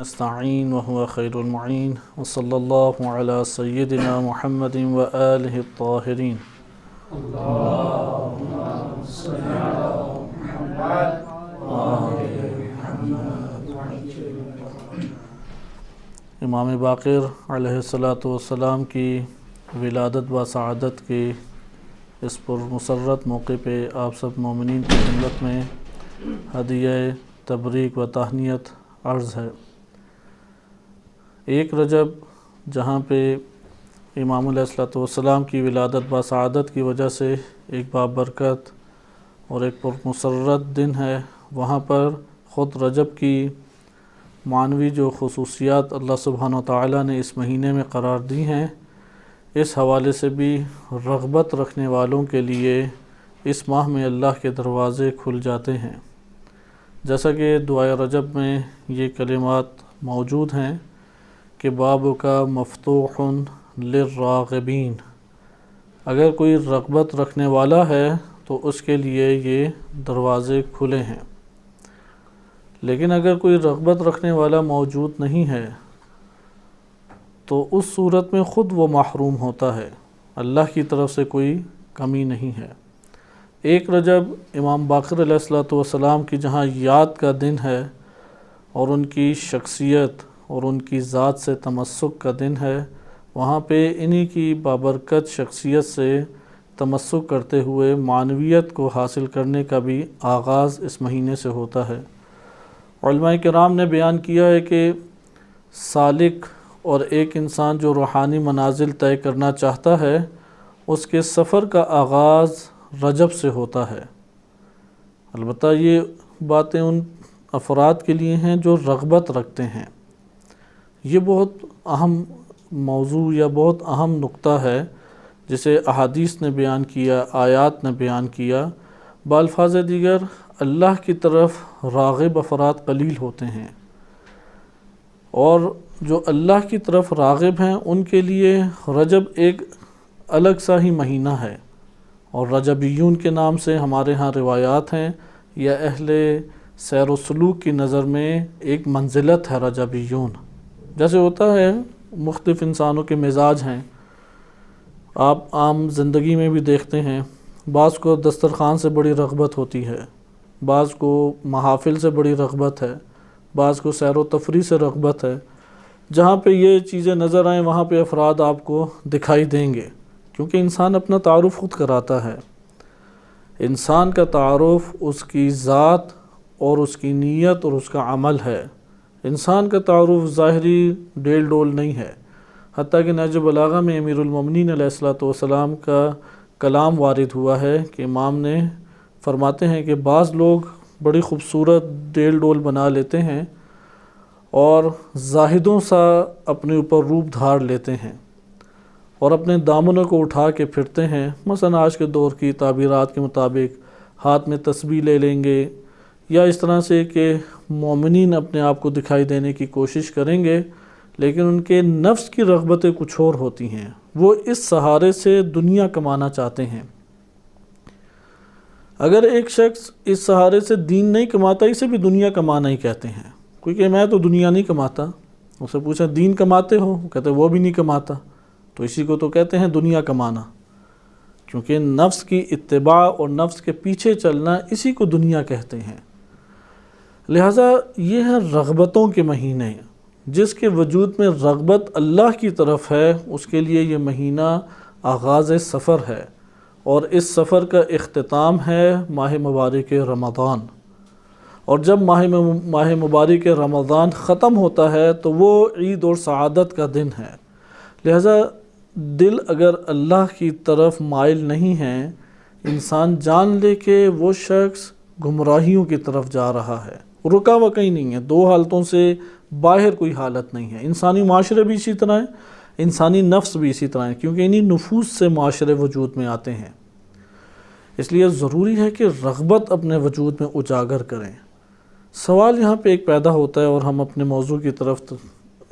نستعين وهو خير المعين وصلى الله على سيدنا محمد وآله الطاهرين. اللهم صل على محمد وآل محمد. امام باقر علیہ الصلاۃ والسلام کی ولادت و سعادت کے اس پر مسرت موقع پہ آپ سب مومنین کی خدمت میں ہدیہ تبریک و تہنیت عرض ہے۔ 1 رجب جہاں پہ امام علیہ الصلوۃ والسلام کی ولادت و سعادت کی وجہ سے ایک بابرکت اور ایک پرمسرت دن ہے، وہاں پر خود رجب کی معنوی جو خصوصیات اللہ سبحانہ وتعالی نے اس مہینے میں قرار دی ہیں، اس حوالے سے بھی رغبت رکھنے والوں کے لیے اس ماہ میں اللہ کے دروازے کھل جاتے ہیں۔ جیسا کہ دعائے رجب میں یہ کلمات موجود ہیں کہ باب کا مفتوح للراغبین، اگر کوئی رغبت رکھنے والا ہے تو اس کے لیے یہ دروازے کھلے ہیں، لیکن اگر کوئی رغبت رکھنے والا موجود نہیں ہے تو اس صورت میں خود وہ محروم ہوتا ہے، اللہ کی طرف سے کوئی کمی نہیں ہے۔ 1 رجب امام باقر علیہ الصلوۃ والسلام کی جہاں یاد کا دن ہے اور ان کی شخصیت اور ان کی ذات سے تمسک کا دن ہے، وہاں پہ انہی کی بابرکت شخصیت سے تمسک کرتے ہوئے معنویت کو حاصل کرنے کا بھی آغاز اس مہینے سے ہوتا ہے۔ علماء کرام نے بیان کیا ہے کہ سالک اور ایک انسان جو روحانی منازل طے کرنا چاہتا ہے، اس کے سفر کا آغاز رجب سے ہوتا ہے۔ البتہ یہ باتیں ان افراد کے لیے ہیں جو رغبت رکھتے ہیں۔ یہ بہت اہم موضوع یا بہت اہم نقطہ ہے جسے احادیث نے بیان کیا، آیات نے بیان کیا۔ بالفاظ دیگر اللہ کی طرف راغب افراد قلیل ہوتے ہیں، اور جو اللہ کی طرف راغب ہیں ان کے لیے رجب ایک الگ سا ہی مہینہ ہے، اور رجبیون کے نام سے ہمارے ہاں روایات ہیں، یا اہل سیر و سلوک کی نظر میں ایک منزلت ہے رجبیون۔ جیسے ہوتا ہے مختلف انسانوں کے مزاج ہیں، آپ عام زندگی میں بھی دیکھتے ہیں، بعض کو دسترخوان سے بڑی رغبت ہوتی ہے، بعض کو محافل سے بڑی رغبت ہے، بعض کو سیر و تفریح سے رغبت ہے۔ جہاں پہ یہ چیزیں نظر آئیں وہاں پہ افراد آپ کو دکھائی دیں گے، کیونکہ انسان اپنا تعارف خود کراتا ہے۔ انسان کا تعارف اس کی ذات اور اس کی نیت اور اس کا عمل ہے۔ انسان کا تعارف ظاہری ڈیل ڈول نہیں ہے، حتیٰ کہ نہج بلاغہ میں امیر المومنین علیہ الصلوۃ والسلام کا کلام وارد ہوا ہے کہ امام نے فرماتے ہیں کہ بعض لوگ بڑی خوبصورت ڈیل ڈول بنا لیتے ہیں اور زاہدوں سا اپنے اوپر روپ دھار لیتے ہیں اور اپنے دامنوں کو اٹھا کے پھرتے ہیں، مثلا آج کے دور کی تعبیرات کے مطابق ہاتھ میں تسبیح لے لیں گے، یا اس طرح سے کہ مومنین اپنے آپ کو دکھائی دینے کی کوشش کریں گے، لیکن ان کے نفس کی رغبتیں کچھ اور ہوتی ہیں، وہ اس سہارے سے دنیا کمانا چاہتے ہیں۔ اگر ایک شخص اس سہارے سے دین نہیں کماتا، اسے بھی دنیا کمانا ہی کہتے ہیں، کیونکہ میں تو دنیا نہیں کماتا۔ اسے پوچھا دین کماتے ہو؟ کہتے وہ بھی نہیں کماتا، تو اسی کو تو کہتے ہیں دنیا کمانا، کیونکہ نفس کی اتباع اور نفس کے پیچھے چلنا، اسی کو دنیا کہتے ہیں۔ لہٰذا یہ ہے رغبتوں کے مہینے، جس کے وجود میں رغبت اللہ کی طرف ہے، اس کے لیے یہ مہینہ آغاز سفر ہے، اور اس سفر کا اختتام ہے ماہ مبارک رمضان، اور جب ماہ مبارک رمضان ختم ہوتا ہے تو وہ عید اور سعادت کا دن ہے۔ لہٰذا دل اگر اللہ کی طرف مائل نہیں ہے، انسان جان لے کہ وہ شخص گمراہیوں کی طرف جا رہا ہے، رکا ہوا کہیں نہیں ہے، دو حالتوں سے باہر کوئی حالت نہیں ہے۔ انسانی معاشرے بھی اسی طرح ہیں، انسانی نفس بھی اسی طرح ہے، کیونکہ انہی نفوس سے معاشرے وجود میں آتے ہیں۔ اس لیے ضروری ہے کہ رغبت اپنے وجود میں اجاگر کریں۔ سوال یہاں پہ ایک پیدا ہوتا ہے، اور ہم اپنے موضوع کی طرف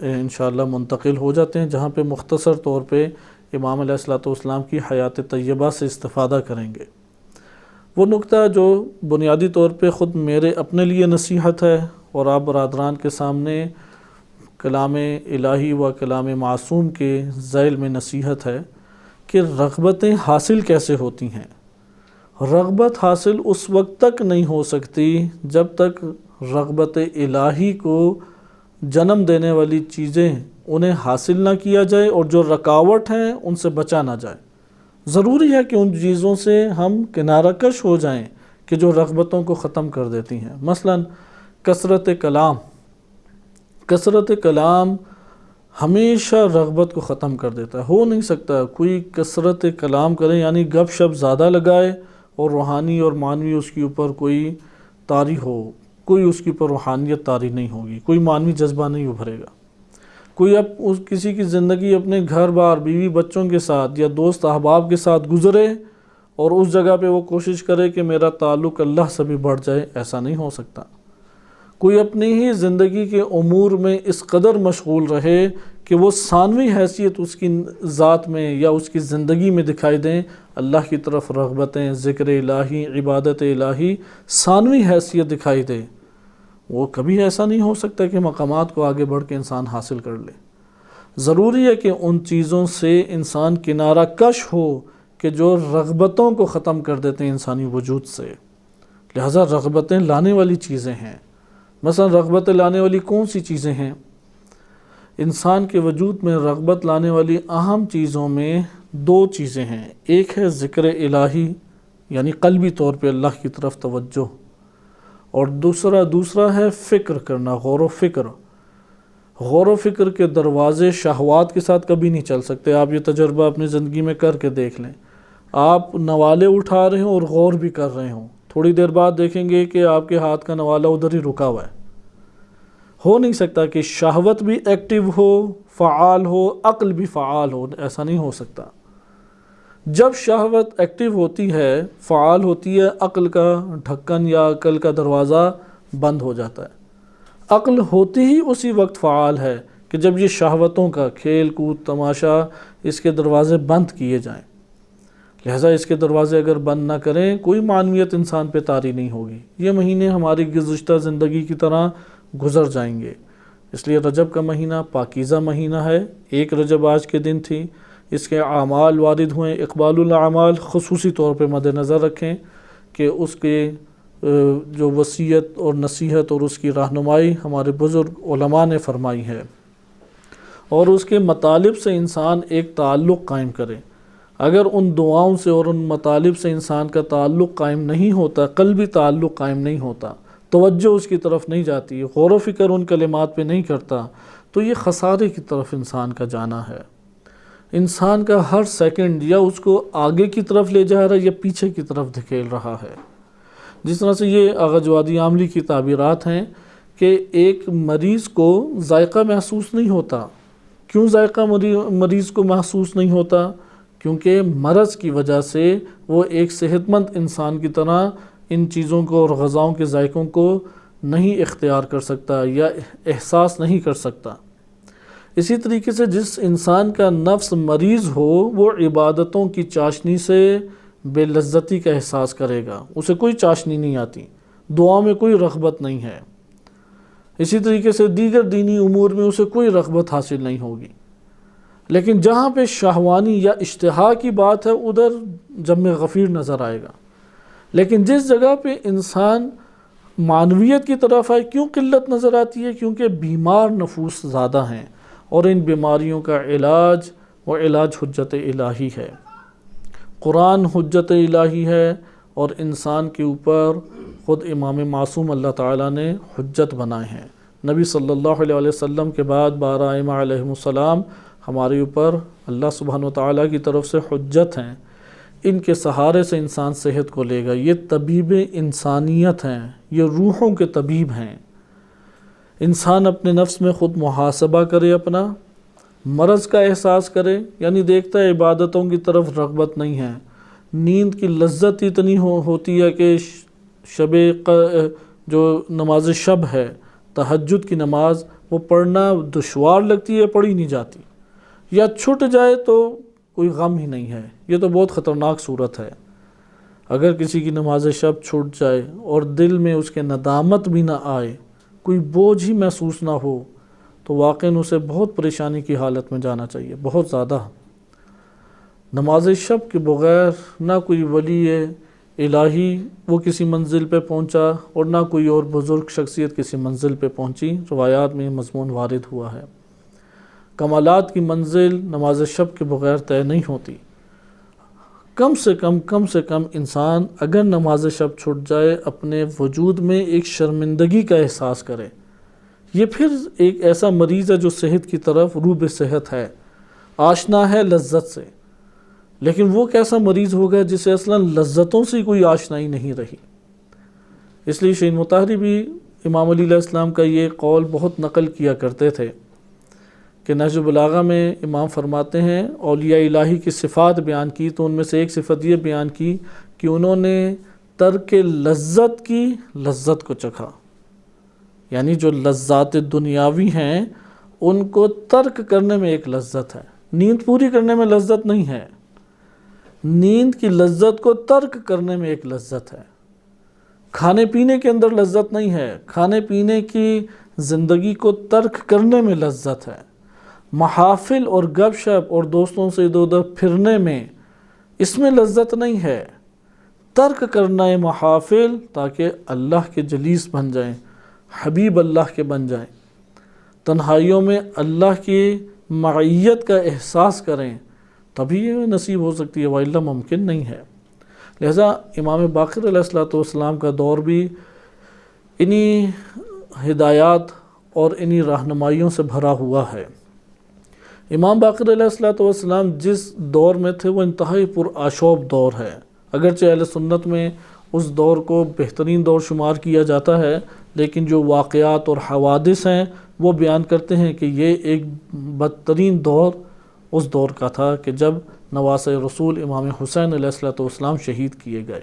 انشاءاللہ منتقل ہو جاتے ہیں، جہاں پہ مختصر طور پہ امام علیہ الصلوۃ والسلام کی حیات طیبہ سے استفادہ کریں گے۔ وہ نقطہ جو بنیادی طور پہ خود میرے اپنے لیے نصیحت ہے اور آپ برادران کے سامنے کلام الہی و کلام معصوم کے ذیل میں نصیحت ہے کہ رغبتیں حاصل کیسے ہوتی ہیں۔ رغبت حاصل اس وقت تک نہیں ہو سکتی جب تک رغبت الہی کو جنم دینے والی چیزیں انہیں حاصل نہ کیا جائے اور جو رکاوٹ ہیں ان سے بچا نہ جائے۔ ضروری ہے کہ ان چیزوں سے ہم کنارہ کش ہو جائیں کہ جو رغبتوں کو ختم کر دیتی ہیں۔ مثلا کثرت کلام، کثرت کلام ہمیشہ رغبت کو ختم کر دیتا ہے۔ ہو نہیں سکتا کوئی کثرت کلام کرے یعنی گپ شپ زیادہ لگائے اور روحانی اور معنوی اس کے اوپر کوئی طاری ہو، کوئی اس کے اوپر روحانیت طاری نہیں ہوگی، کوئی معنوی جذبہ نہیں ابھرے گا۔ کوئی کسی کی زندگی اپنے گھر بار بیوی بچوں کے ساتھ یا دوست احباب کے ساتھ گزرے اور اس جگہ پہ وہ کوشش کرے کہ میرا تعلق اللہ سے بھی بڑھ جائے، ایسا نہیں ہو سکتا۔ کوئی اپنی ہی زندگی کے امور میں اس قدر مشغول رہے کہ وہ ثانوی حیثیت اس کی ذات میں یا اس کی زندگی میں دکھائی دیں، اللہ کی طرف رغبتیں، ذکر الہی، عبادت الہی ثانوی حیثیت دکھائی دے، وہ کبھی ایسا نہیں ہو سکتا کہ مقامات کو آگے بڑھ کے انسان حاصل کر لے۔ ضروری ہے کہ ان چیزوں سے انسان کنارہ کش ہو کہ جو رغبتوں کو ختم کر دیتے ہیں انسانی وجود سے۔ لہذا رغبتیں لانے والی چیزیں ہیں۔ مثلا رغبتیں لانے والی کون سی چیزیں ہیں؟ انسان کے وجود میں رغبت لانے والی اہم چیزوں میں دو چیزیں ہیں۔ ایک ہے ذکر الہی یعنی قلبی طور پہ اللہ کی طرف توجہ، اور دوسرا ہے فکر کرنا، غور و فکر۔ غور و فکر کے دروازے شہوات کے ساتھ کبھی نہیں چل سکتے۔ آپ یہ تجربہ اپنی زندگی میں کر کے دیکھ لیں۔ آپ نوالے اٹھا رہے ہوں اور غور بھی کر رہے ہوں، تھوڑی دیر بعد دیکھیں گے کہ آپ کے ہاتھ کا نوالا ادھر ہی رکا ہوا ہے۔ ہو نہیں سکتا کہ شہوت بھی ایکٹیو ہو، فعال ہو، عقل بھی فعال ہو، ایسا نہیں ہو سکتا۔ جب شہوت ایکٹیو ہوتی ہے، فعال ہوتی ہے، عقل کا ڈھکن یا عقل کا دروازہ بند ہو جاتا ہے۔ عقل ہوتی ہی اسی وقت فعال ہے کہ جب یہ شہوتوں کا کھیل کود تماشا اس کے دروازے بند کیے جائیں۔ لہٰذا اس کے دروازے اگر بند نہ کریں کوئی معنویت انسان پہ طاری نہیں ہوگی۔ یہ مہینے ہماری گزشتہ زندگی کی طرح گزر جائیں گے۔ اس لیے رجب کا مہینہ پاکیزہ مہینہ ہے۔ 1 رجب آج کے دن تھی، اس کے اعمال وارد ہوئے، اقبال الاعمال خصوصی طور پہ مد نظر رکھیں کہ اس کے جو وصیت اور نصیحت اور اس کی رہنمائی ہمارے بزرگ علماء نے فرمائی ہے، اور اس کے مطالب سے انسان ایک تعلق قائم کرے۔ اگر ان دعاؤں سے اور ان مطالب سے انسان کا تعلق قائم نہیں ہوتا، قلبی تعلق قائم نہیں ہوتا، توجہ اس کی طرف نہیں جاتی، غور و فکر ان کلمات پہ نہیں کرتا، تو یہ خسارے کی طرف انسان کا جانا ہے۔ انسان کا ہر سیکنڈ یا اس کو آگے کی طرف لے جا رہا ہے یا پیچھے کی طرف دھکیل رہا ہے۔ جس طرح سے یہ آغا جوادی عاملی کی تعبیرات ہیں کہ ایک مریض کو ذائقہ محسوس نہیں ہوتا۔ کیوں ذائقہ مریض کو محسوس نہیں ہوتا؟ کیونکہ مرض کی وجہ سے وہ ایک صحت مند انسان کی طرح ان چیزوں کو اور غذاؤں کے ذائقوں کو نہیں اختیار کر سکتا یا احساس نہیں کر سکتا۔ اسی طریقے سے جس انسان کا نفس مریض ہو وہ عبادتوں کی چاشنی سے بے لذتی کا احساس کرے گا، اسے کوئی چاشنی نہیں آتی، دعا میں کوئی رغبت نہیں ہے۔ اسی طریقے سے دیگر دینی امور میں اسے کوئی رغبت حاصل نہیں ہوگی۔ لیکن جہاں پہ شہوانی یا اشتہا کی بات ہے ادھر جم غفیر نظر آئے گا۔ لیکن جس جگہ پہ انسان معنویت کی طرف آئے، کیوں قلت نظر آتی ہے؟ کیونکہ بیمار نفوس زیادہ ہیں، اور ان بیماریوں کا علاج وہ علاج حجت الہی ہے۔ قرآن حجت الہی ہے، اور انسان کے اوپر خود امام معصوم اللہ تعالیٰ نے حجت بنائے ہیں۔ نبی صلی اللہ علیہ وسلم کے بعد 12 ائمہ علیہم السلام ہمارے اوپر اللہ سبحانہ وتعالیٰ کی طرف سے حجت ہیں۔ ان کے سہارے سے انسان صحت کو لے گا۔ یہ طبیب انسانیت ہیں، یہ روحوں کے طبیب ہیں۔ انسان اپنے نفس میں خود محاسبہ کرے، اپنا مرض کا احساس کرے، یعنی دیکھتا ہے عبادتوں کی طرف رغبت نہیں ہے، نیند کی لذت اتنی ہوتی ہے کہ جو نماز شب ہے، تہجد کی نماز، وہ پڑھنا دشوار لگتی ہے، پڑھی نہیں جاتی، یا چھٹ جائے تو کوئی غم ہی نہیں ہے۔ یہ تو بہت خطرناک صورت ہے۔ اگر کسی کی نماز شب چھوٹ جائے اور دل میں اس کے ندامت بھی نہ آئے، کوئی بوجھ ہی محسوس نہ ہو، تو واقعاً اسے بہت پریشانی کی حالت میں جانا چاہیے، بہت زیادہ۔ نماز شب کے بغیر نہ کوئی ولی الہی وہ کسی منزل پہ پہنچا اور نہ کوئی اور بزرگ شخصیت کسی منزل پہ پہنچی، روایات میں یہ مضمون وارد ہوا ہے۔ کمالات کی منزل نماز شب کے بغیر طے نہیں ہوتی۔ کم سے کم انسان اگر نماز شب چھوٹ جائے اپنے وجود میں ایک شرمندگی کا احساس کرے۔ یہ پھر ایک ایسا مریض ہے جو صحت کی طرف رو بے صحت ہے، آشنا ہے لذت سے، لیکن وہ کیسا مریض ہوگا جسے اصلا لذتوں سے کوئی آشنائی نہیں رہی۔ اس لیے شیخ مطہری بھی امام علی علیہ السلام کا یہ قول بہت نقل کیا کرتے تھے کہ نہج البلاغہ میں امام فرماتے ہیں اولیاء الہی کی صفات بیان کی تو ان میں سے ایک صفت یہ بیان کی کہ انہوں نے ترک لذت کی لذت کو چکھا، یعنی جو لذات دنیاوی ہیں ان کو ترک کرنے میں ایک لذت ہے، نیند پوری کرنے میں لذت نہیں ہے، نیند کی لذت کو ترک کرنے میں ایک لذت ہے۔ کھانے پینے کے اندر لذت نہیں ہے، کھانے پینے کی زندگی کو ترک کرنے میں لذت ہے۔ محافل اور گپ شپ اور دوستوں سے ادھر ادھر پھرنے میں اس میں لذت نہیں ہے۔ ترک کرنا ہے محافل تاکہ اللہ کے جلیس بن جائیں، حبیب اللہ کے بن جائیں، تنہائیوں میں اللہ کی معیت کا احساس کریں، تبھی یہ نصیب ہو سکتی ہے، وإلا ممکن نہیں ہے۔ لہذا امام باقر علیہ السلام کا دور بھی انہی ہدایات اور انہی رہنمائیوں سے بھرا ہوا ہے۔ امام باقر علیہ السلام جس دور میں تھے وہ انتہائی پرآشوب دور ہے، اگرچہ اہل سنت میں اس دور کو بہترین دور شمار کیا جاتا ہے، لیکن جو واقعات اور حوادث ہیں وہ بیان کرتے ہیں کہ یہ ایک بدترین دور اس دور کا تھا کہ جب نواسہ رسول امام حسین علیہ السلام شہید کیے گئے۔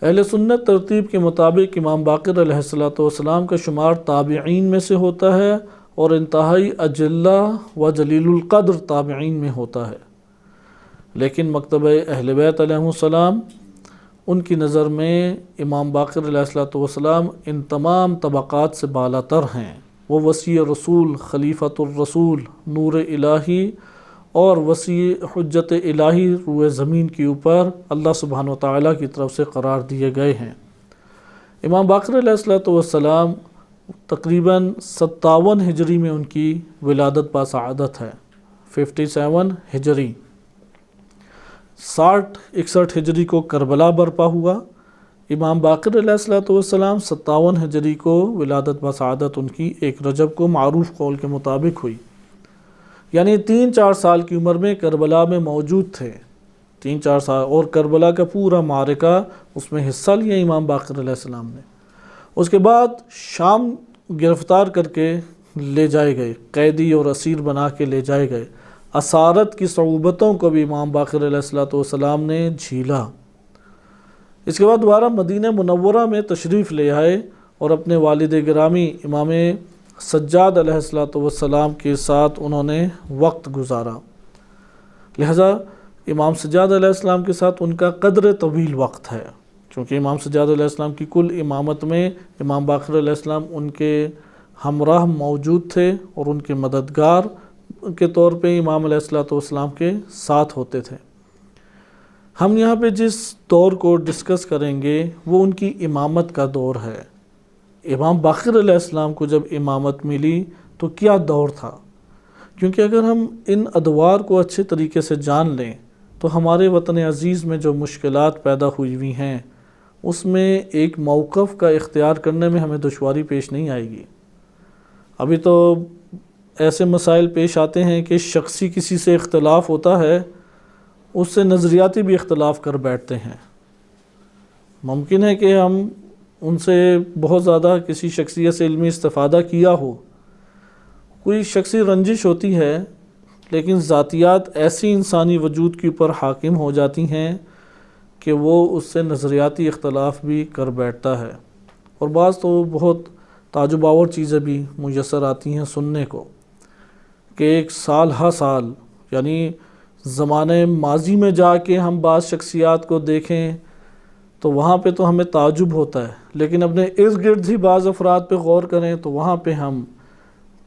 اہل سنت ترتیب کے مطابق امام باقر علیہ السلام کا شمار تابعین میں سے ہوتا ہے اور انتہائی اجلہ و جلیل القدر تابعین میں ہوتا ہے، لیکن مکتبہ اہل بیت علیہ السلام ان کی نظر میں امام باقر علیہ السلام ان تمام طبقات سے بالا تر ہیں۔ وہ وسیع رسول، خلیفۃ الرسول، نور الہی اور وسیع حجت الہی روئے زمین کے اوپر اللہ سبحانہ وتعالیٰ کی طرف سے قرار دیے گئے ہیں۔ امام باقر علیہ السلام تقریباً 57 ہجری میں ان کی ولادت باسعادت ہے، 57 ہجری۔ 60-61 ہجری کو کربلا برپا ہوا۔ امام باقر علیہ السلام 57 ہجری کو ولادت باسعادت ان کی 1 رجب کو معروف قول کے مطابق ہوئی، یعنی 3-4 سال کی عمر میں کربلا میں موجود تھے، 3-4 سال، اور کربلا کا پورا معرکہ اس میں حصہ لیا امام باقر علیہ السلام نے۔ اس کے بعد شام گرفتار کر کے لے جائے گئے، قیدی اور اسیر بنا کے لے جائے گئے۔ اسارت کی صعوبتوں کو بھی امام باقر علیہ السلام نے جھیلا۔ اس کے بعد دوبارہ مدینہ منورہ میں تشریف لے آئے اور اپنے والد گرامی امام سجاد علیہ السلام کے ساتھ انہوں نے وقت گزارا۔ لہذا امام سجاد علیہ السلام کے ساتھ ان کا قدر طویل وقت ہے، چونکہ امام سجاد علیہ السلام کی کل امامت میں امام باقر علیہ السلام ان کے ہمراہ موجود تھے اور ان کے مددگار کے طور پہ امام علیہ السلام کے ساتھ ہوتے تھے۔ ہم یہاں پہ جس دور کو ڈسکس کریں گے وہ ان کی امامت کا دور ہے۔ امام باقر علیہ السلام کو جب امامت ملی تو کیا دور تھا، کیونکہ اگر ہم ان ادوار کو اچھے طریقے سے جان لیں تو ہمارے وطن عزیز میں جو مشکلات پیدا ہوئی ہیں اس میں ایک موقف کا اختیار کرنے میں ہمیں دشواری پیش نہیں آئے گی۔ ابھی تو ایسے مسائل پیش آتے ہیں کہ شخصی کسی سے اختلاف ہوتا ہے، اس سے نظریاتی بھی اختلاف کر بیٹھتے ہیں۔ ممکن ہے کہ ہم ان سے بہت زیادہ کسی شخصیت سے علمی استفادہ کیا ہو، کوئی شخصی رنجش ہوتی ہے، لیکن ذاتیات ایسی انسانی وجود کے اوپر حاکم ہو جاتی ہیں کہ وہ اس سے نظریاتی اختلاف بھی کر بیٹھتا ہے، اور بعض تو بہت تعجب آور چیزیں بھی میسر آتی ہیں سننے کو کہ ایک سال ہا سال، یعنی زمانے ماضی میں جا کے ہم بعض شخصیات کو دیکھیں تو وہاں پہ تو ہمیں تعجب ہوتا ہے، لیکن اپنے ارد گرد ہی بعض افراد پہ غور کریں تو وہاں پہ ہم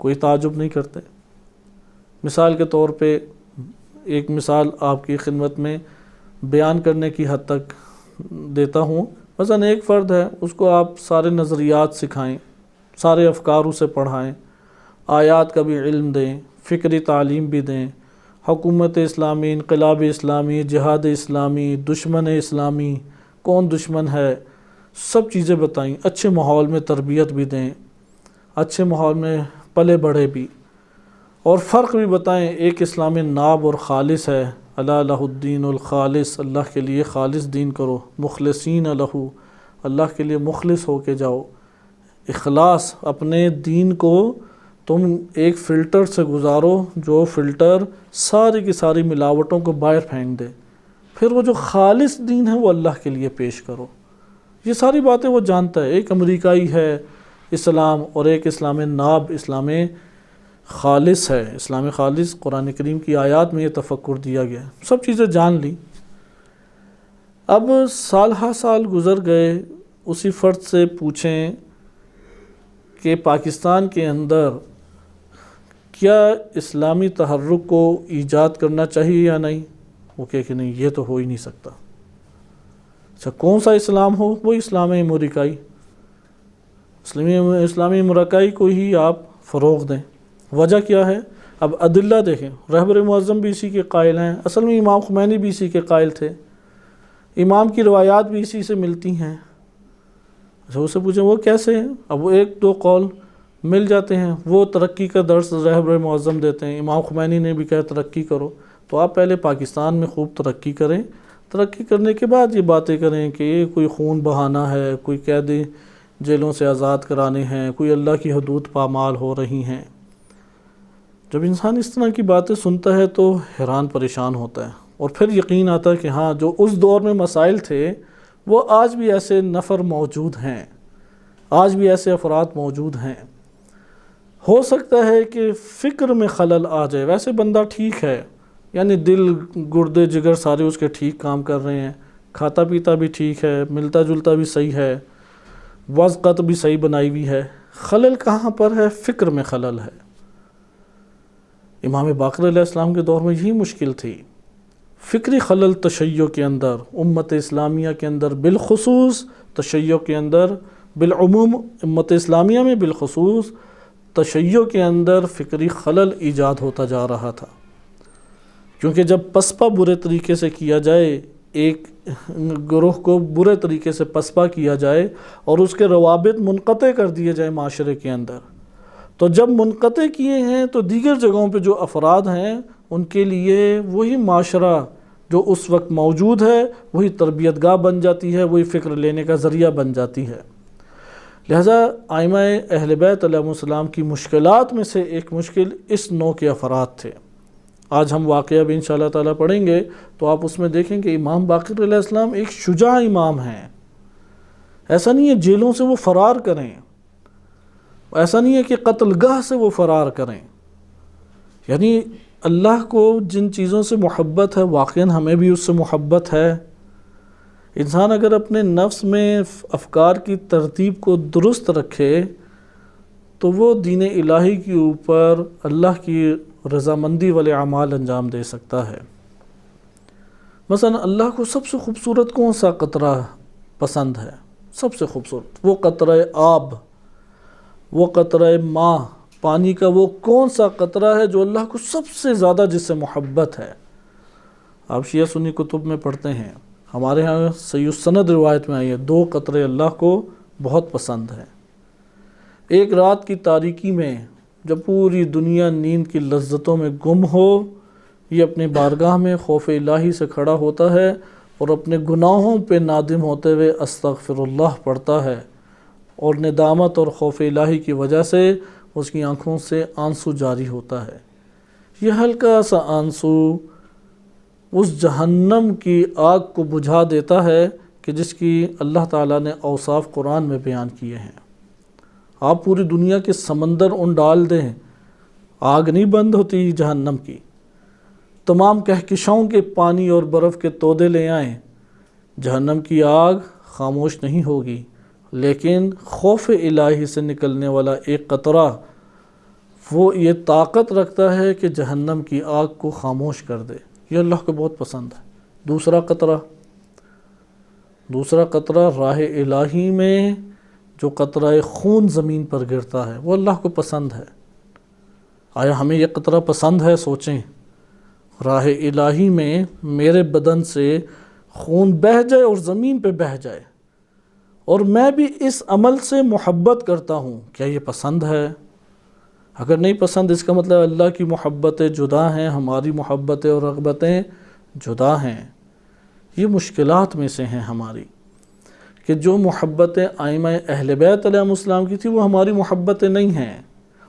کوئی تعجب نہیں کرتے۔ مثال کے طور پہ ایک مثال آپ کی خدمت میں بیان کرنے کی حد تک دیتا ہوں۔ مثلا ایک فرد ہے، اس کو آپ سارے نظریات سکھائیں، سارے افکار اسے پڑھائیں، آیات کا بھی علم دیں، فکری تعلیم بھی دیں، حکومت اسلامی، انقلاب اسلامی، جہاد اسلامی، دشمن اسلامی، کون دشمن ہے، سب چیزیں بتائیں، اچھے ماحول میں تربیت بھی دیں، اچھے ماحول میں پلے بڑھے بھی، اور فرق بھی بتائیں، ایک اسلام ناب اور خالص ہے، الا لہ الدین الخالص، اللہ کے لیے خالص دین کرو، مخلصین لہ، اللہ کے لیے مخلص ہو کے جاؤ، اخلاص، اپنے دین کو تم ایک فلٹر سے گزارو جو فلٹر ساری کی ساری ملاوٹوں کو باہر پھینک دے، پھر وہ جو خالص دین ہے وہ اللہ کے لیے پیش کرو۔ یہ ساری باتیں وہ جانتا ہے۔ ایک امریکائی ہے اسلام، اور ایک اسلام ناب، اسلام خالص ہے، اسلام خالص قرآن کریم کی آیات میں یہ تفکر دیا گیا، سب چیزیں جان لی۔ اب سال ہا سال گزر گئے، اسی فرد سے پوچھیں کہ پاکستان کے اندر کیا اسلامی تحرک کو ایجاد کرنا چاہیے یا نہیں؟ وہ کہے کہ نہیں، یہ تو ہو ہی نہیں سکتا۔ اچھا، کون سا اسلام ہو؟ وہ اسلام امریکائی، اسلامی امریکائی کو ہی آپ فروغ دیں۔ وجہ کیا ہے؟ اب ادلہ دیکھیں، رہبر معظم بھی اسی کے قائل ہیں، اصل میں امام خمینی بھی اسی کے قائل تھے، امام کی روایات بھی اسی سے ملتی ہیں۔ اچھا، اس سے پوچھیں وہ کیسے ہیں؟ اب وہ ایک دو قول مل جاتے ہیں۔ وہ ترقی کا درس رہبر معظم دیتے ہیں، امام خمینی نے بھی کہا ترقی کرو، تو آپ پہلے پاکستان میں خوب ترقی کریں، ترقی کرنے کے بعد یہ باتیں کریں کہ یہ کوئی خون بہانا ہے، کوئی قیدی جیلوں سے آزاد کرانے ہیں، کوئی اللہ کی حدود پامال ہو رہی ہیں۔ جب انسان اس طرح کی باتیں سنتا ہے تو حیران پریشان ہوتا ہے، اور پھر یقین آتا ہے کہ ہاں، جو اس دور میں مسائل تھے وہ آج بھی ایسے نفر موجود ہیں، آج بھی ایسے افراد موجود ہیں۔ ہو سکتا ہے کہ فکر میں خلل آ جائے، ویسے بندہ ٹھیک ہے، یعنی دل، گردے، جگر سارے اس کے ٹھیک کام کر رہے ہیں، کھاتا پیتا بھی ٹھیک ہے، ملتا جلتا بھی صحیح ہے، وضقت بھی صحیح بنائی ہوئی ہے۔ خلل کہاں پر ہے؟ فکر میں خلل ہے۔ امام باقر علیہ السلام کے دور میں یہی مشکل تھی، فکری خلل تشیع کے اندر، امت اسلامیہ کے اندر بالخصوص، تشیع کے اندر بالعموم، امت اسلامیہ میں بالخصوص تشیع کے اندر فکری خلل ایجاد ہوتا جا رہا تھا، کیونکہ جب پسپا برے طریقے سے کیا جائے، ایک گروہ کو برے طریقے سے پسپا کیا جائے اور اس کے روابط منقطع کر دیے جائے معاشرے کے اندر، تو جب منقطع کیے ہیں تو دیگر جگہوں پہ جو افراد ہیں ان کے لیے وہی معاشرہ جو اس وقت موجود ہے وہی تربیت گاہ بن جاتی ہے، وہی فکر لینے کا ذریعہ بن جاتی ہے۔ لہذا ائمہ اہل بیت علیہم السلام کی مشکلات میں سے ایک مشکل اس نوع کے افراد تھے۔ آج ہم واقعہ بھی انشاءاللہ تعالیٰ پڑھیں گے تو آپ اس میں دیکھیں کہ امام باقر علیہ السلام ایک شجاع امام ہیں۔ ایسا نہیں ہے جیلوں سے وہ فرار کریں، ایسا نہیں ہے کہ قتل گاہ سے وہ فرار کریں، یعنی اللہ کو جن چیزوں سے محبت ہے واقعاً ہمیں بھی اس سے محبت ہے۔ انسان اگر اپنے نفس میں افکار کی ترتیب کو درست رکھے تو وہ دین الہی کے اوپر اللہ کی رضامندی والے اعمال انجام دے سکتا ہے۔ مثلا اللہ کو سب سے خوبصورت کون سا قطرہ پسند ہے؟ سب سے خوبصورت وہ قطرہ آب، وہ قطرہ ماں، پانی کا وہ کون سا قطرہ ہے جو اللہ کو سب سے زیادہ جس سے محبت ہے؟ آپ شیعہ سنی کتب میں پڑھتے ہیں، ہمارے ہاں صحیح السند روایت میں آئی ہے، 2 قطرے اللہ کو بہت پسند ہیں۔ ایک رات کی تاریکی میں جب پوری دنیا نیند کی لذتوں میں گم ہو، یہ اپنی بارگاہ میں خوف الہی سے کھڑا ہوتا ہے اور اپنے گناہوں پہ نادم ہوتے ہوئے استغفر اللہ پڑھتا ہے، اور ندامت اور خوف الہی کی وجہ سے اس کی آنکھوں سے آنسو جاری ہوتا ہے۔ یہ ہلکا سا آنسو اس جہنم کی آگ کو بجھا دیتا ہے کہ جس کی اللہ تعالیٰ نے اوصاف قرآن میں بیان کیے ہیں۔ آپ پوری دنیا کے سمندر ڈال دیں، آگ نہیں بند ہوتی جہنم کی، تمام کہکشاؤں کے پانی اور برف کے تودے لے آئیں، جہنم کی آگ خاموش نہیں ہوگی، لیکن خوف الہی سے نکلنے والا ایک قطرہ وہ یہ طاقت رکھتا ہے کہ جہنم کی آگ کو خاموش کر دے، یہ اللہ کو بہت پسند ہے۔ دوسرا قطرہ راہ الہی میں جو قطرہ خون زمین پر گرتا ہے وہ اللہ کو پسند ہے۔ آیا ہمیں یہ قطرہ پسند ہے؟ سوچیں، راہ الہی میں میرے بدن سے خون بہہ جائے اور زمین پہ بہہ جائے، اور میں بھی اس عمل سے محبت کرتا ہوں، کیا یہ پسند ہے؟ اگر نہیں پسند، اس کا مطلب اللہ کی محبتیں جدا ہیں، ہماری محبتیں اور رغبتیں جدا ہیں۔ یہ مشکلات میں سے ہیں ہماری، کہ جو محبتیں ائمہ اہل بیت علیہ السلام کی تھی وہ ہماری محبتیں نہیں ہیں۔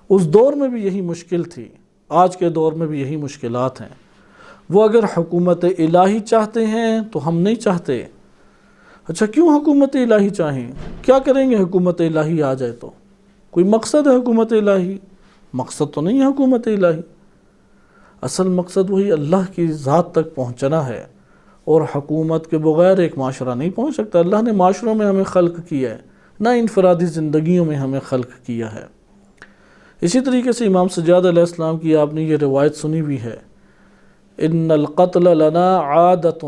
اس دور میں بھی یہی مشکل تھی، آج کے دور میں بھی یہی مشکلات ہیں۔ وہ اگر حکومت الہی چاہتے ہیں تو ہم نہیں چاہتے۔ اچھا، کیوں حکومت الہی چاہیں؟ کیا کریں گے حکومت الہی آ جائے تو؟ کوئی مقصد ہے حکومت الہی؟ مقصد تو نہیں ہے حکومت الہی۔ اصل مقصد وہی اللہ کی ذات تک پہنچنا ہے، اور حکومت کے بغیر ایک معاشرہ نہیں پہنچ سکتا۔ اللہ نے معاشروں میں ہمیں خلق کیا ہے، نہ انفرادی زندگیوں میں ہمیں خلق کیا ہے۔ اسی طریقے سے امام سجاد علیہ السلام کی آپ نے یہ روایت سنی بھی ہے، ان القتل لنا عادت،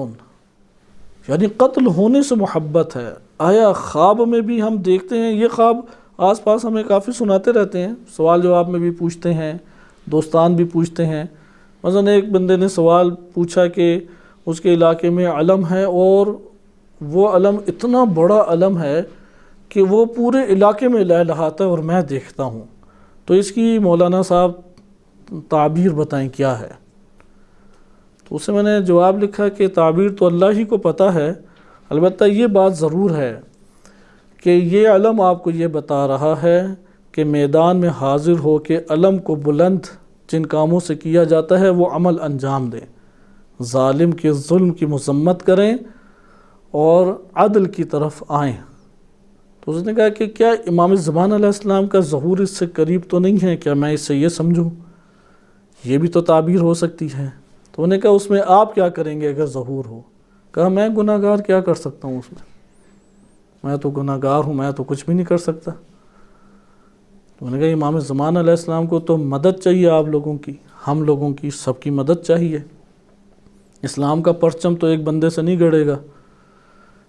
یعنی قتل ہونے سے محبت ہے۔ آیا خواب میں بھی ہم دیکھتے ہیں؟ یہ خواب آس پاس ہمیں کافی سناتے رہتے ہیں، سوال جواب میں بھی پوچھتے ہیں، دوستان بھی پوچھتے ہیں۔ مثلا ایک بندے نے سوال پوچھا کہ اس کے علاقے میں علم ہے، اور وہ علم اتنا بڑا علم ہے کہ وہ پورے علاقے میں لہلہاتا ہے اور میں دیکھتا ہوں، تو اس کی مولانا صاحب تعبیر بتائیں کیا ہے؟ تو اسے میں نے جواب لکھا کہ تعبیر تو اللہ ہی کو پتہ ہے، البتہ یہ بات ضرور ہے کہ یہ علم آپ کو یہ بتا رہا ہے کہ میدان میں حاضر ہو کے علم کو بلند جن کاموں سے کیا جاتا ہے وہ عمل انجام دیں، ظالم کے ظلم کی مذمت کریں اور عدل کی طرف آئیں۔ تو اس نے کہا کہ کیا امام زمان علیہ السلام کا ظہور اس سے قریب تو نہیں ہے؟ کیا میں اس سے یہ سمجھوں؟ یہ بھی تو تعبیر ہو سکتی ہے۔ تو انہوں نے کہا اس میں آپ کیا کریں گے اگر ظہور ہو؟ کہا میں گناہ گار کیا کر سکتا ہوں اس میں تو گناہ گار ہوں، میں تو کچھ بھی نہیں کر سکتا۔ تو انہوں نے کہا امام زمان علیہ السلام کو تو مدد چاہیے، آپ لوگوں کی، ہم لوگوں کی، سب کی مدد چاہیے۔ اسلام کا پرچم تو ایک بندے سے نہیں گڑے گا۔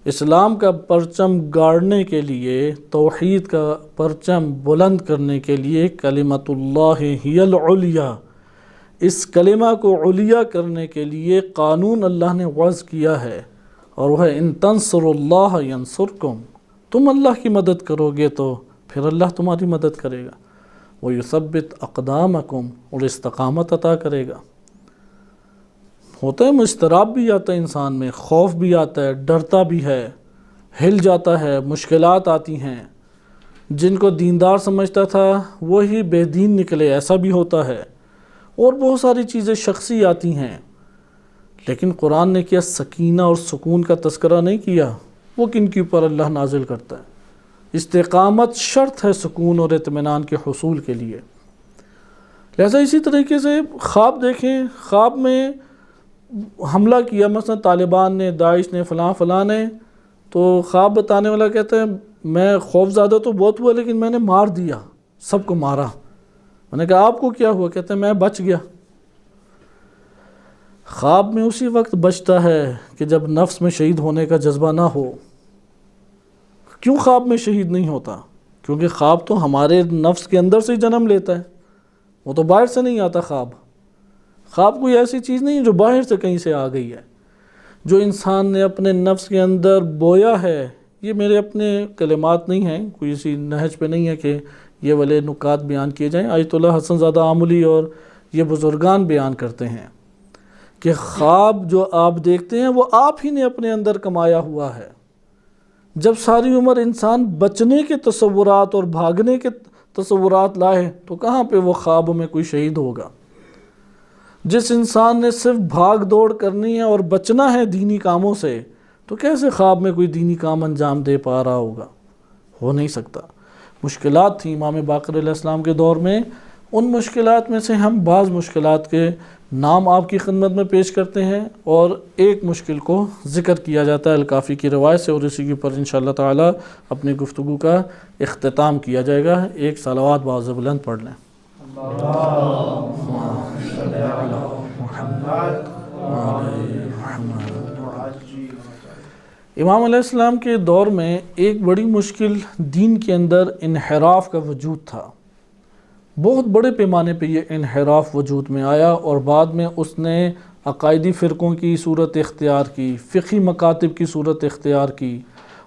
اسلام کا پرچم گاڑنے کے لیے، توحید کا پرچم بلند کرنے کے لیے کلمۃ اللہ ہی العلیٰ، اس کلمہ کو علیٰ کرنے کے لیے قانون اللہ نے وضع کیا ہے، اور وہ ہے ان تنصروا اللہ ینصرکم، تم اللہ کی مدد کرو گے تو پھر اللہ تمہاری مدد کرے گا، ویثبت اقدامکم، اور استقامت عطا کرے گا۔ ہوتا ہے مضطراب بھی آتا ہے انسان میں، خوف بھی آتا ہے، ڈرتا بھی ہے، ہل جاتا ہے، مشکلات آتی ہیں۔ جن کو دیندار سمجھتا تھا وہی بے دین نکلے، ایسا بھی ہوتا ہے، اور بہت ساری چیزیں شخصی آتی ہیں۔ لیکن قرآن نے کیا سکینہ اور سکون کا تذکرہ نہیں کیا؟ وہ کن کے اوپر اللہ نازل کرتا ہے؟ استقامت شرط ہے سکون اور اطمینان کے حصول کے لیے۔ لہذا اسی طریقے سے خواب دیکھیں، خواب میں حملہ کیا، مثلا طالبان نے، داعش نے، فلاں نے، تو خواب بتانے والا کہتا ہے میں خوف زدہ تو بہت ہوا لیکن میں نے مار دیا، سب کو مارا۔ میں نے کہا آپ کو کیا ہوا؟ کہتے ہیں میں بچ گیا۔ خواب میں اسی وقت بچتا ہے کہ جب نفس میں شہید ہونے کا جذبہ نہ ہو۔ کیوں خواب میں شہید نہیں ہوتا؟ کیونکہ خواب تو ہمارے نفس کے اندر سے ہی جنم لیتا ہے، وہ تو باہر سے نہیں آتا۔ خواب کوئی ایسی چیز نہیں جو باہر سے کہیں سے آ گئی ہے۔ جو انسان نے اپنے نفس کے اندر بویا ہے، یہ میرے اپنے کلمات نہیں ہیں، کوئی اسی نہج پہ نہیں ہے کہ یہ والے نکات بیان کیے جائیں۔ آیت اللہ حسن زادہ آملی اور یہ بزرگان بیان کرتے ہیں کہ خواب جو آپ دیکھتے ہیں وہ آپ ہی نے اپنے اندر کمایا ہوا ہے۔ جب ساری عمر انسان بچنے کے تصورات اور بھاگنے کے تصورات لائے تو کہاں پہ وہ خواب میں کوئی شہید ہوگا؟ جس انسان نے صرف بھاگ دوڑ کرنی ہے اور بچنا ہے دینی کاموں سے، تو کیسے خواب میں کوئی دینی کام انجام دے پا رہا ہوگا؟ ہو نہیں سکتا۔ مشکلات تھیں امام باقر علیہ السلام کے دور میں۔ ان مشکلات میں سے ہم بعض مشکلات کے نام آپ کی خدمت میں پیش کرتے ہیں، اور ایک مشکل کو ذکر کیا جاتا ہے الکافی کی روایت سے، اور اسی کے اوپر انشاءاللہ تعالی اپنی گفتگو کا اختتام کیا جائے گا۔ ایک صلوات باعزِ بلند پڑھ لیں۔ امام علیہ السلام کے دور میں ایک بڑی مشکل دین کے اندر انحراف کا وجود تھا. بہت بڑے پیمانے پہ یہ انحراف وجود میں آیا اور بعد میں اس نے عقائدی فرقوں کی صورت اختیار کی، فقہی مکاتب کی صورت اختیار کی،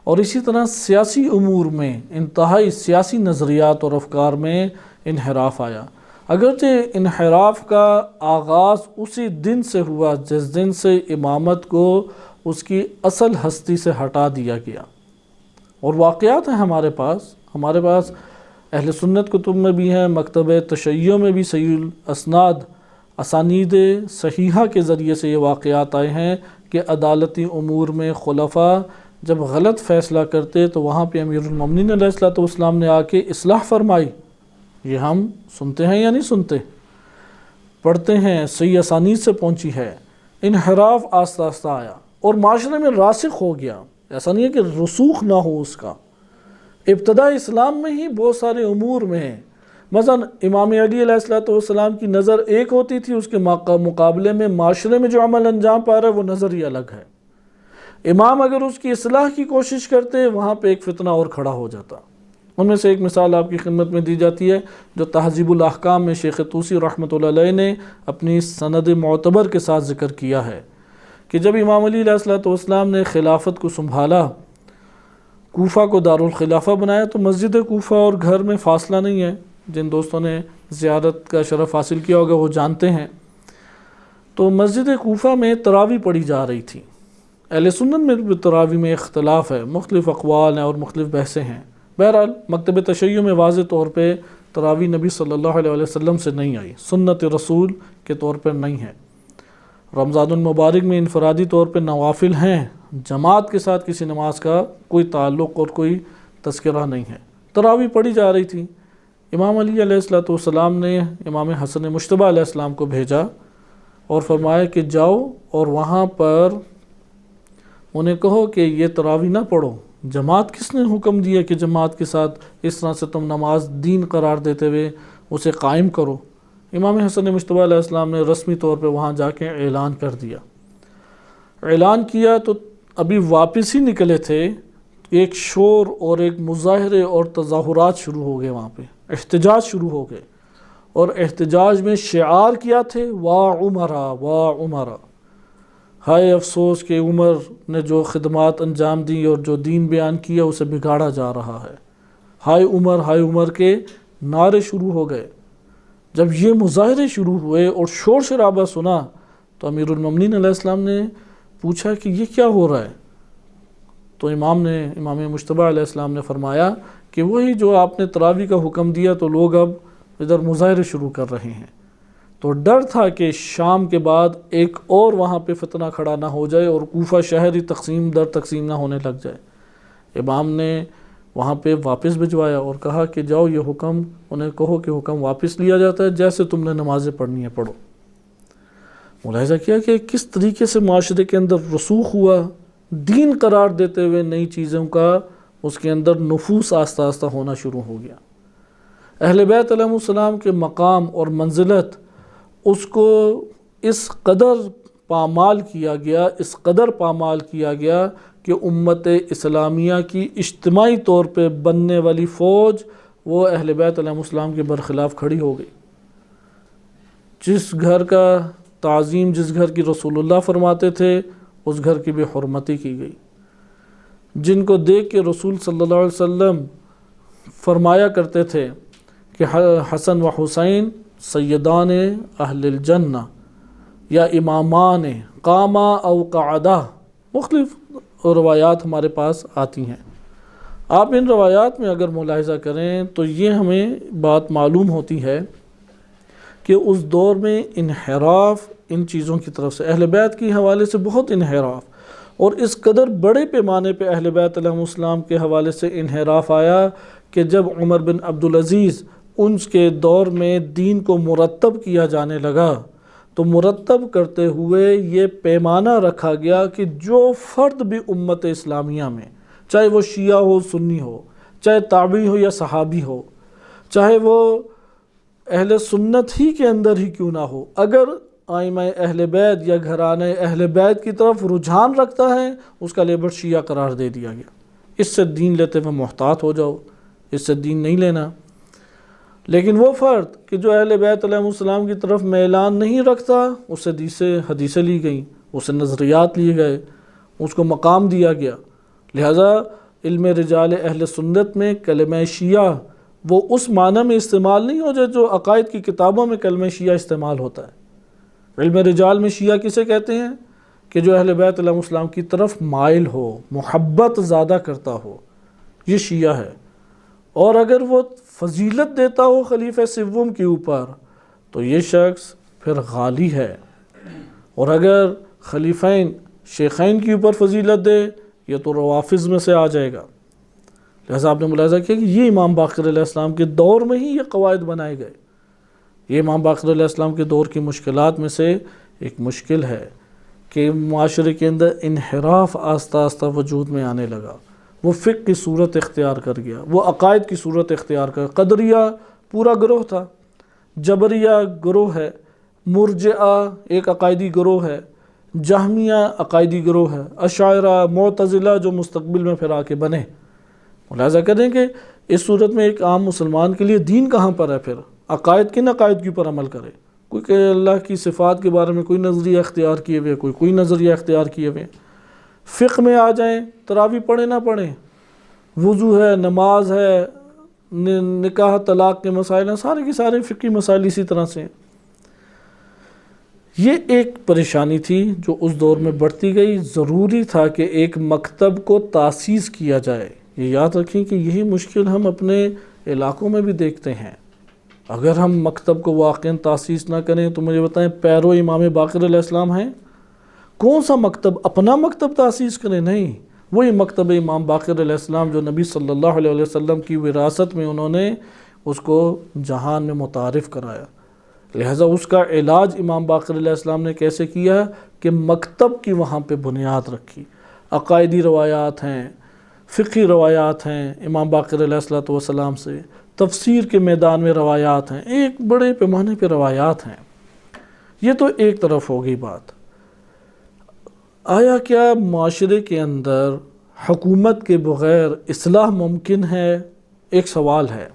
اور اسی طرح سیاسی امور میں انتہائی سیاسی نظریات اور افکار میں انحراف آیا. اگرچہ انحراف کا آغاز اسی دن سے ہوا جس دن سے امامت کو اس کی اصل ہستی سے ہٹا دیا گیا. اور واقعات ہیں ہمارے پاس اہل سنت کتب میں بھی ہیں، مکتب تشیع میں بھی صحیح الاسناد اسانید صحیحہ کے ذریعے سے یہ واقعات آئے ہیں کہ عدالتی امور میں خلفاء جب غلط فیصلہ کرتے تو وہاں پہ امیر المومنین علیہ السلام نے آ کے اصلاح فرمائی. یہ ہم سنتے ہیں یا نہیں سنتے، پڑھتے ہیں، صحیح اسانید سے پہنچی ہے. انحراف آہستہ آہستہ آیا اور معاشرے میں راسخ ہو گیا. ایسا نہیں ہے کہ رسوخ نہ ہو اس کا. ابتدا اسلام میں ہی بہت سارے امور میں ہیں. مثلا امام علی علیہ السلام کی نظر ایک ہوتی تھی، اس کے مقابلے میں معاشرے میں جو عمل انجام پا رہا ہے وہ نظر ہی الگ ہے. امام اگر اس کی اصلاح کی کوشش کرتے وہاں پہ ایک فتنہ اور کھڑا ہو جاتا. ان میں سے ایک مثال آپ کی خدمت میں دی جاتی ہے جو تہذیب الاحکام میں شیخ طوسی رحمۃ اللہ علیہ نے اپنی سند معتبر کے ساتھ ذکر کیا ہے کہ جب امام علی علیہ السلام نے خلافت کو سنبھالا، کوفہ کو دارالخلافہ بنایا، تو مسجد کوفہ اور گھر میں فاصلہ نہیں ہے. جن دوستوں نے زیارت کا شرف حاصل کیا ہوگا وہ جانتے ہیں. تو مسجد کوفہ میں تراویح پڑھی جا رہی تھی. اہل سنت میں بھی تراویح میں اختلاف ہے، مختلف اقوال ہیں اور مختلف بحثیں ہیں. بہرحال مکتب تشیع میں واضح طور پہ تراویح نبی صلی اللہ علیہ وسلم سے نہیں آئی، سنت رسول کے طور پر نہیں ہے. رمضان المبارک میں انفرادی طور پہ نوافل ہیں، جماعت کے ساتھ کسی نماز کا کوئی تعلق اور کوئی تذکرہ نہیں ہے. تراویح پڑھی جا رہی تھی. امام علی علیہ السلام نے امام حسن مجتبیٰ علیہ السلام کو بھیجا اور فرمایا کہ جاؤ اور وہاں پر انہیں کہو کہ یہ تراویح نہ پڑھو. جماعت کس نے حکم دیا کہ جماعت کے ساتھ اس طرح سے تم نماز دین قرار دیتے ہوئے اسے قائم کرو؟ امام حسن مجتبیٰ علیہ السلام نے رسمی طور پہ وہاں جا کے اعلان کر دیا. اعلان کیا تو ابھی واپس ہی نکلے تھے، ایک شور اور ایک مظاہرے اور تظاہرات شروع ہو گئے، وہاں پہ احتجاج شروع ہو گئے. اور احتجاج میں شعار کیا تھے؟ وا عمرہ وا عمرہ. ہائے افسوس کہ عمر نے جو خدمات انجام دی اور جو دین بیان کیا اسے بگاڑا جا رہا ہے. ہائے عمر کے نعرے شروع ہو گئے. جب یہ مظاہرے شروع ہوئے اور شور شرابہ سنا تو امیر المومنین علیہ السلام نے پوچھا کہ یہ کیا ہو رہا ہے؟ تو امام مجتبیٰ علیہ السلام نے فرمایا کہ وہی جو آپ نے تراویح کا حکم دیا تو لوگ اب ادھر مظاہرے شروع کر رہے ہیں. تو ڈر تھا کہ شام کے بعد ایک اور وہاں پہ فتنہ کھڑا نہ ہو جائے اور کوفہ شہر ہی تقسیم در تقسیم نہ ہونے لگ جائے. امام نے وہاں پہ واپس بھجوایا اور کہا کہ جاؤ یہ حکم انہیں کہو کہ حکم واپس لیا جاتا ہے، جیسے تم نے نمازیں پڑھنی ہے پڑھو. ملاحظہ کیا کہ کس طریقے سے معاشرے کے اندر رسوخ ہوا، دین قرار دیتے ہوئے نئی چیزوں کا اس کے اندر نفوذ آہستہ آہستہ ہونا شروع ہو گیا. اہل بیت علیہ السلام کے مقام اور منزلت اس کو اس قدر پامال کیا گیا کہ امت اسلامیہ کی اجتماعی طور پہ بننے والی فوج وہ اہل بیت علیہ السلام کے برخلاف کھڑی ہو گئی. جس گھر کا تعظیم، جس گھر کی رسول اللہ فرماتے تھے، اس گھر کی بے حرمتی کی گئی. جن کو دیکھ کے رسول صلی اللہ علیہ وسلم فرمایا کرتے تھے کہ حسن و حسین سیدان اہل الجنہ یا امامان قاما او قعدہ، مختلف روایات ہمارے پاس آتی ہیں. آپ ان روایات میں اگر ملاحظہ کریں تو یہ ہمیں بات معلوم ہوتی ہے کہ اس دور میں انحراف ان چیزوں کی طرف سے اہل بیت کے حوالے سے بہت انحراف، اور اس قدر بڑے پیمانے پہ اہل بیت علیہ السلام کے حوالے سے انحراف آیا کہ جب عمر بن عبدالعزیز ان کے دور میں دین کو مرتب کیا جانے لگا تو مرتب کرتے ہوئے یہ پیمانہ رکھا گیا کہ جو فرد بھی امت اسلامیہ میں، چاہے وہ شیعہ ہو، سنی ہو، چاہے تابعی ہو یا صحابی ہو، چاہے وہ اہل سنت ہی کے اندر ہی کیوں نہ ہو، اگر ائمہ اہل بیت یا گھرانے اہل بیت کی طرف رجحان رکھتا ہے، اس کا لیبل شیعہ قرار دے دیا گیا۔ اس سے دین لیتے ہوئے محتاط ہو جاؤ، اس سے دین نہیں لینا۔ لیکن وہ فرد کہ جو اہل بیت علیہ السلام کی طرف میلان نہیں رکھتا، اس سے حدیثیں لی گئیں، اس سے نظریات لیے گئے، اس کو مقام دیا گیا۔ لہٰذا علم رجال اہل سنت میں کلمہ شیعہ وہ اس معنی میں استعمال نہیں ہو جو عقائد کی کتابوں میں کلمہ شیعہ استعمال ہوتا ہے۔ علم رجال میں شیعہ کسے کہتے ہیں؟ کہ جو اہل بیت علیہ السلام کی طرف مائل ہو، محبت زیادہ کرتا ہو، یہ شیعہ ہے۔ اور اگر وہ فضیلت دیتا ہو خلیفہ سوم کے اوپر تو یہ شخص پھر غالی ہے، اور اگر خلیفین شیخین کے اوپر فضیلت دے یہ تو روافظ میں سے آ جائے گا۔ لہذا آپ نے ملاحظہ کیا کہ یہ امام باقر علیہ السلام کے دور میں ہی یہ قواعد بنائے گئے۔ یہ امام باقر علیہ السلام کے دور کی مشکلات میں سے ایک مشکل ہے کہ معاشرے کے اندر انحراف آہستہ آہستہ وجود میں آنے لگا، وہ فقہ کی صورت اختیار کر گیا، وہ عقائد کی صورت اختیار کر۔ قدریہ پورا گروہ تھا، جبریہ گروہ ہے، مرجئہ ایک عقائدی گروہ ہے، جہمیہ عقائدی گروہ ہے، اشاعرہ، معتزلہ جو مستقبل میں پھر آ کے بنے۔ ملاحظہ کریں کہ اس صورت میں ایک عام مسلمان کے لیے دین کہاں پر ہے؟ پھر عقائد کن عقائد کے اوپر عمل کرے؟ کوئی کہ اللہ کی صفات کے بارے میں کوئی نظریہ اختیار کیے ہوئے، کوئی نظریہ اختیار کیے ہوئے۔ فقہ میں آ جائیں، تراویح پڑھیں نہ پڑھیں، وضو ہے، نماز ہے، نکاح طلاق کے مسائل ہیں، سارے کے سارے فقہی مسائل اسی طرح سے ہیں۔ یہ ایک پریشانی تھی جو اس دور میں بڑھتی گئی۔ ضروری تھا کہ ایک مکتب کو تاسیس کیا جائے۔ یہ یاد رکھیں کہ یہی مشکل ہم اپنے علاقوں میں بھی دیکھتے ہیں۔ اگر ہم مکتب کو واقعاً تاسیس نہ کریں تو مجھے بتائیں پیرو امام باقر علیہ السلام ہیں؟ کون سا مکتب؟ اپنا مکتب تاسیس کریں؟ نہیں، وہی مکتب امام باقر علیہ السلام جو نبی صلی اللہ علیہ وسلم کی وراثت میں انہوں نے اس کو جہان میں متعارف کرایا۔ لہٰذا اس کا علاج امام باقر علیہ السلام نے کیسے کیا کہ مکتب کی وہاں پہ بنیاد رکھی۔ عقائدی روایات ہیں، فقہی روایات ہیں امام باقر علیہ السلام سے، تفسیر کے میدان میں روایات ہیں، ایک بڑے پیمانے پہ روایات ہیں۔ یہ تو ایک طرف ہو گئی بات۔ آیا کیا معاشرے کے اندر حکومت کے بغیر اصلاح ممکن ہے؟ ایک سوال ہے۔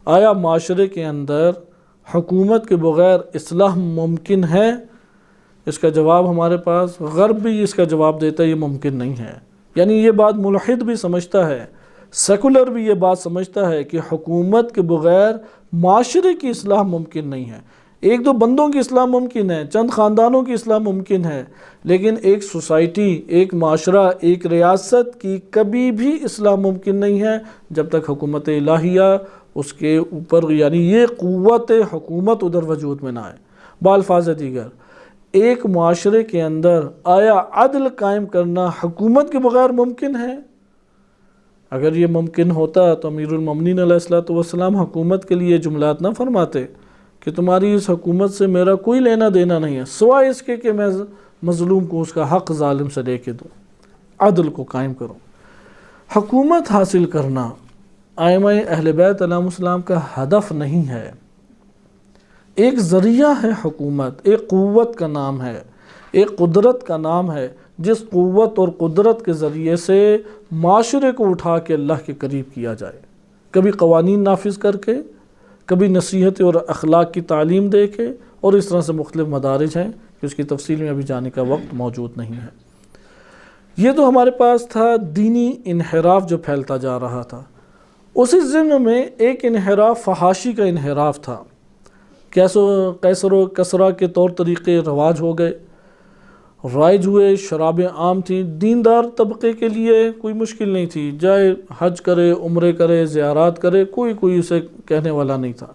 آیا معاشرے کے اندر حکومت کے بغیر اصلاح ممکن ہے؟ اس کا جواب ہمارے پاس، غرب بھی اس کا جواب دیتا ہے یہ ممکن نہیں ہے۔ یعنی یہ بات ملحد بھی سمجھتا ہے، سیکولر بھی یہ بات سمجھتا ہے کہ حکومت کے بغیر معاشرے کی اصلاح ممکن نہیں ہے۔ ایک دو بندوں کی اصلاح ممکن ہے، چند خاندانوں کی اصلاح ممکن ہے، لیکن ایک سوسائٹی، ایک معاشرہ، ایک ریاست کی کبھی بھی اصلاح ممکن نہیں ہے جب تک حکومت الہیہ اس کے اوپر، یعنی یہ قوت حکومت ادھر وجود میں نہ آئے۔ بالفاظ دیگر ایک معاشرے کے اندر آیا عدل قائم کرنا حکومت کے بغیر ممکن ہے؟ اگر یہ ممکن ہوتا تو امیر المومنین علیہ السلام حکومت کے لیے جملات نہ فرماتے کہ تمہاری اس حکومت سے میرا کوئی لینا دینا نہیں ہے سوائے اس کے کہ میں مظلوم کو اس کا حق ظالم سے لے کے دوں، عدل کو قائم کروں۔ حکومت حاصل کرنا ائمہ اہل بیت علیہ السلام کا ہدف نہیں ہے، ایک ذریعہ ہے۔ حکومت ایک قوت کا نام ہے، ایک قدرت کا نام ہے، جس قوت اور قدرت کے ذریعے سے معاشرے کو اٹھا کے اللہ کے قریب کیا جائے، کبھی قوانین نافذ کر کے، کبھی نصیحت اور اخلاق کی تعلیم دے کے، اور اس طرح سے مختلف مدارج ہیں کہ اس کی تفصیل میں ابھی جانے کا وقت موجود نہیں ہے۔ یہ تو ہمارے پاس تھا دینی انحراف جو پھیلتا جا رہا تھا۔ اسی ضمن میں ایک انحراف فحاشی کا انحراف تھا، قیصر و کسریٰ کے طور طریقے رواج ہو گئے، رائج ہوئے، شرابیں عام تھیں، دیندار طبقے کے لیے کوئی مشکل نہیں تھی، جائے حج کرے، عمرے کرے، زیارات کرے، کوئی اسے کہنے والا نہیں تھا۔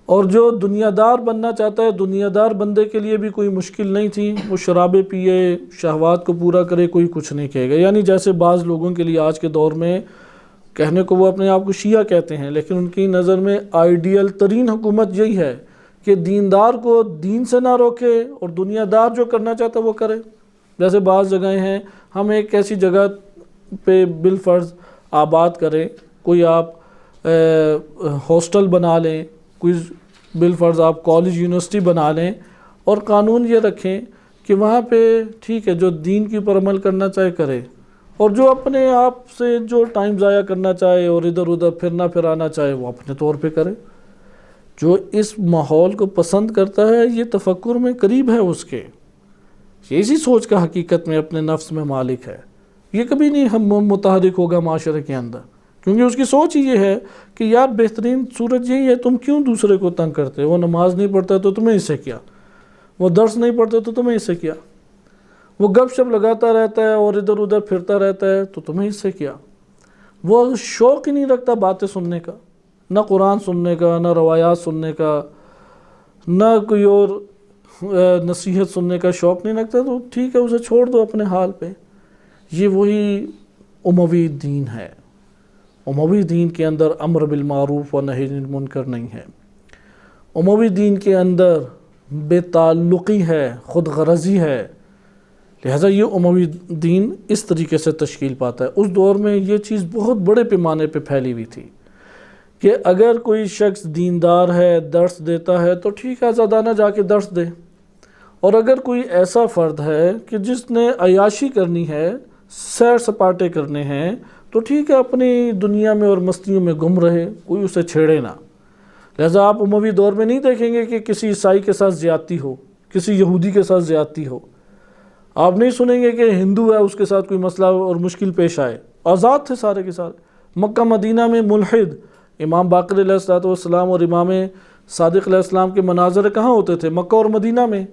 اور جو دنیا دار بننا چاہتا ہے، دنیا دار بندے کے لیے بھی کوئی مشکل نہیں تھی، وہ شرابیں پیے، شہوات کو پورا کرے، کوئی کچھ نہیں کہے گا۔ یعنی جیسے بعض لوگوں کے لیے آج کے دور میں کہنے کو وہ اپنے آپ کو شیعہ کہتے ہیں، لیکن ان کی نظر میں آئیڈیل ترین حکومت یہی ہے کہ دیندار کو دین سے نہ روکے اور دنیا دار جو کرنا چاہتا ہے وہ کرے۔ جیسے بعض جگہیں ہیں، ہم ایک ایسی جگہ پہ بالفرض آباد کریں، کوئی آپ ہاسٹل بنا لیں کوئی بالفرض آپ کالج یونیورسٹی بنا لیں اور قانون یہ رکھیں کہ وہاں پہ ٹھیک ہے جو دین کے اوپر عمل کرنا چاہے کرے، اور جو اپنے آپ سے جو ٹائم ضائع کرنا چاہے اور ادھر ادھر پھرنا پھرانا چاہے وہ اپنے طور پہ کرے۔ جو اس ماحول کو پسند کرتا ہے یہ تفکر میں قریب ہے اس کے، یہ اسی سوچ کا حقیقت میں اپنے نفس میں مالک ہے، یہ کبھی نہیں ہم متحرک ہوگا معاشرے کے اندر، کیونکہ اس کی سوچ ہی یہ ہے کہ یار بہترین صورت یہی ہے، تم کیوں دوسرے کو تنگ کرتے؟ وہ نماز نہیں پڑھتا تو تمہیں اس سے کیا، وہ درس نہیں پڑھتا تو تمہیں اس سے کیا، وہ گپ شپ لگاتا رہتا ہے اور ادھر ادھر پھرتا رہتا ہے تو تمہیں اس سے کیا، وہ شوق ہی نہیں رکھتا باتیں سننے کا، نہ قرآن سننے کا، نہ روایات سننے کا، نہ کوئی اور نصیحت سننے کا شوق نہیں رکھتا، تو ٹھیک ہے اسے چھوڑ دو اپنے حال پہ۔ یہ وہی اموی دین ہے۔ اموی دین کے اندر امر بالمعروف و نہی عن المنکر نہیں ہے، اموی دین کے اندر بے تعلقی ہے، خود غرضی ہے، لہٰذا یہ اموی دین اس طریقے سے تشکیل پاتا ہے۔ اس دور میں یہ چیز بہت بڑے پیمانے پہ پھیلی ہوئی تھی کہ اگر کوئی شخص دیندار ہے، درس دیتا ہے تو ٹھیک ہے آزادانہ جا کے درس دے، اور اگر کوئی ایسا فرد ہے کہ جس نے عیاشی کرنی ہے، سیر سپاٹے کرنے ہیں، تو ٹھیک ہے اپنی دنیا میں اور مستیوں میں گم رہے، کوئی اسے چھیڑے نہ۔ لہٰذا آپ اموی دور میں نہیں دیکھیں گے کہ کسی عیسائی کے ساتھ زیادتی ہو، کسی یہودی کے ساتھ زیادتی ہو، آپ نہیں سنیں گے کہ ہندو ہے اس کے ساتھ کوئی مسئلہ اور مشکل پیش آئے، آزاد تھے سارے کے سارے۔ مکہ مدینہ میں ملحد امام باقر علیہ السلام اور امام صادق علیہ السلام کے مناظر کہاں ہوتے تھے؟ مکہ اور مدینہ میں۔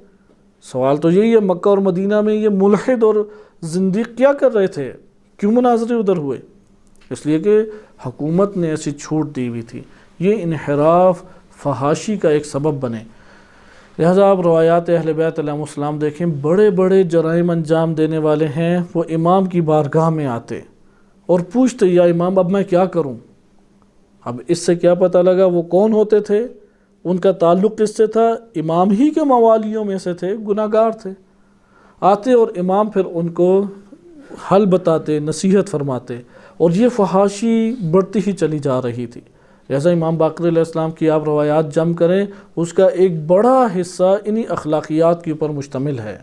سوال تو یہی ہے مکہ اور مدینہ میں یہ ملحد اور زندیق کیا کر رہے تھے؟ کیوں مناظرے ادھر ہوئے؟ اس لیے کہ حکومت نے ایسی چھوٹ دی ہوئی تھی، یہ انحراف فحاشی کا ایک سبب بنے۔ لہٰذا آپ روایات اہل بیت علیہ السلام دیکھیں، بڑے بڑے جرائم انجام دینے والے ہیں وہ امام کی بارگاہ میں آتے اور پوچھتے یا امام اب میں کیا کروں؟ اب اس سے کیا پتہ لگا وہ کون ہوتے تھے؟ ان کا تعلق کس سے تھا؟ امام ہی کے موالیوں میں سے تھے، گناہ گار تھے۔ آتے اور امام پھر ان کو حل بتاتے، نصیحت فرماتے، اور یہ فحاشی بڑھتی ہی چلی جا رہی تھی۔ لہذا امام باقر علیہ السلام کی آپ روایات جمع کریں، اس کا ایک بڑا حصہ انہی اخلاقیات کے اوپر مشتمل ہے۔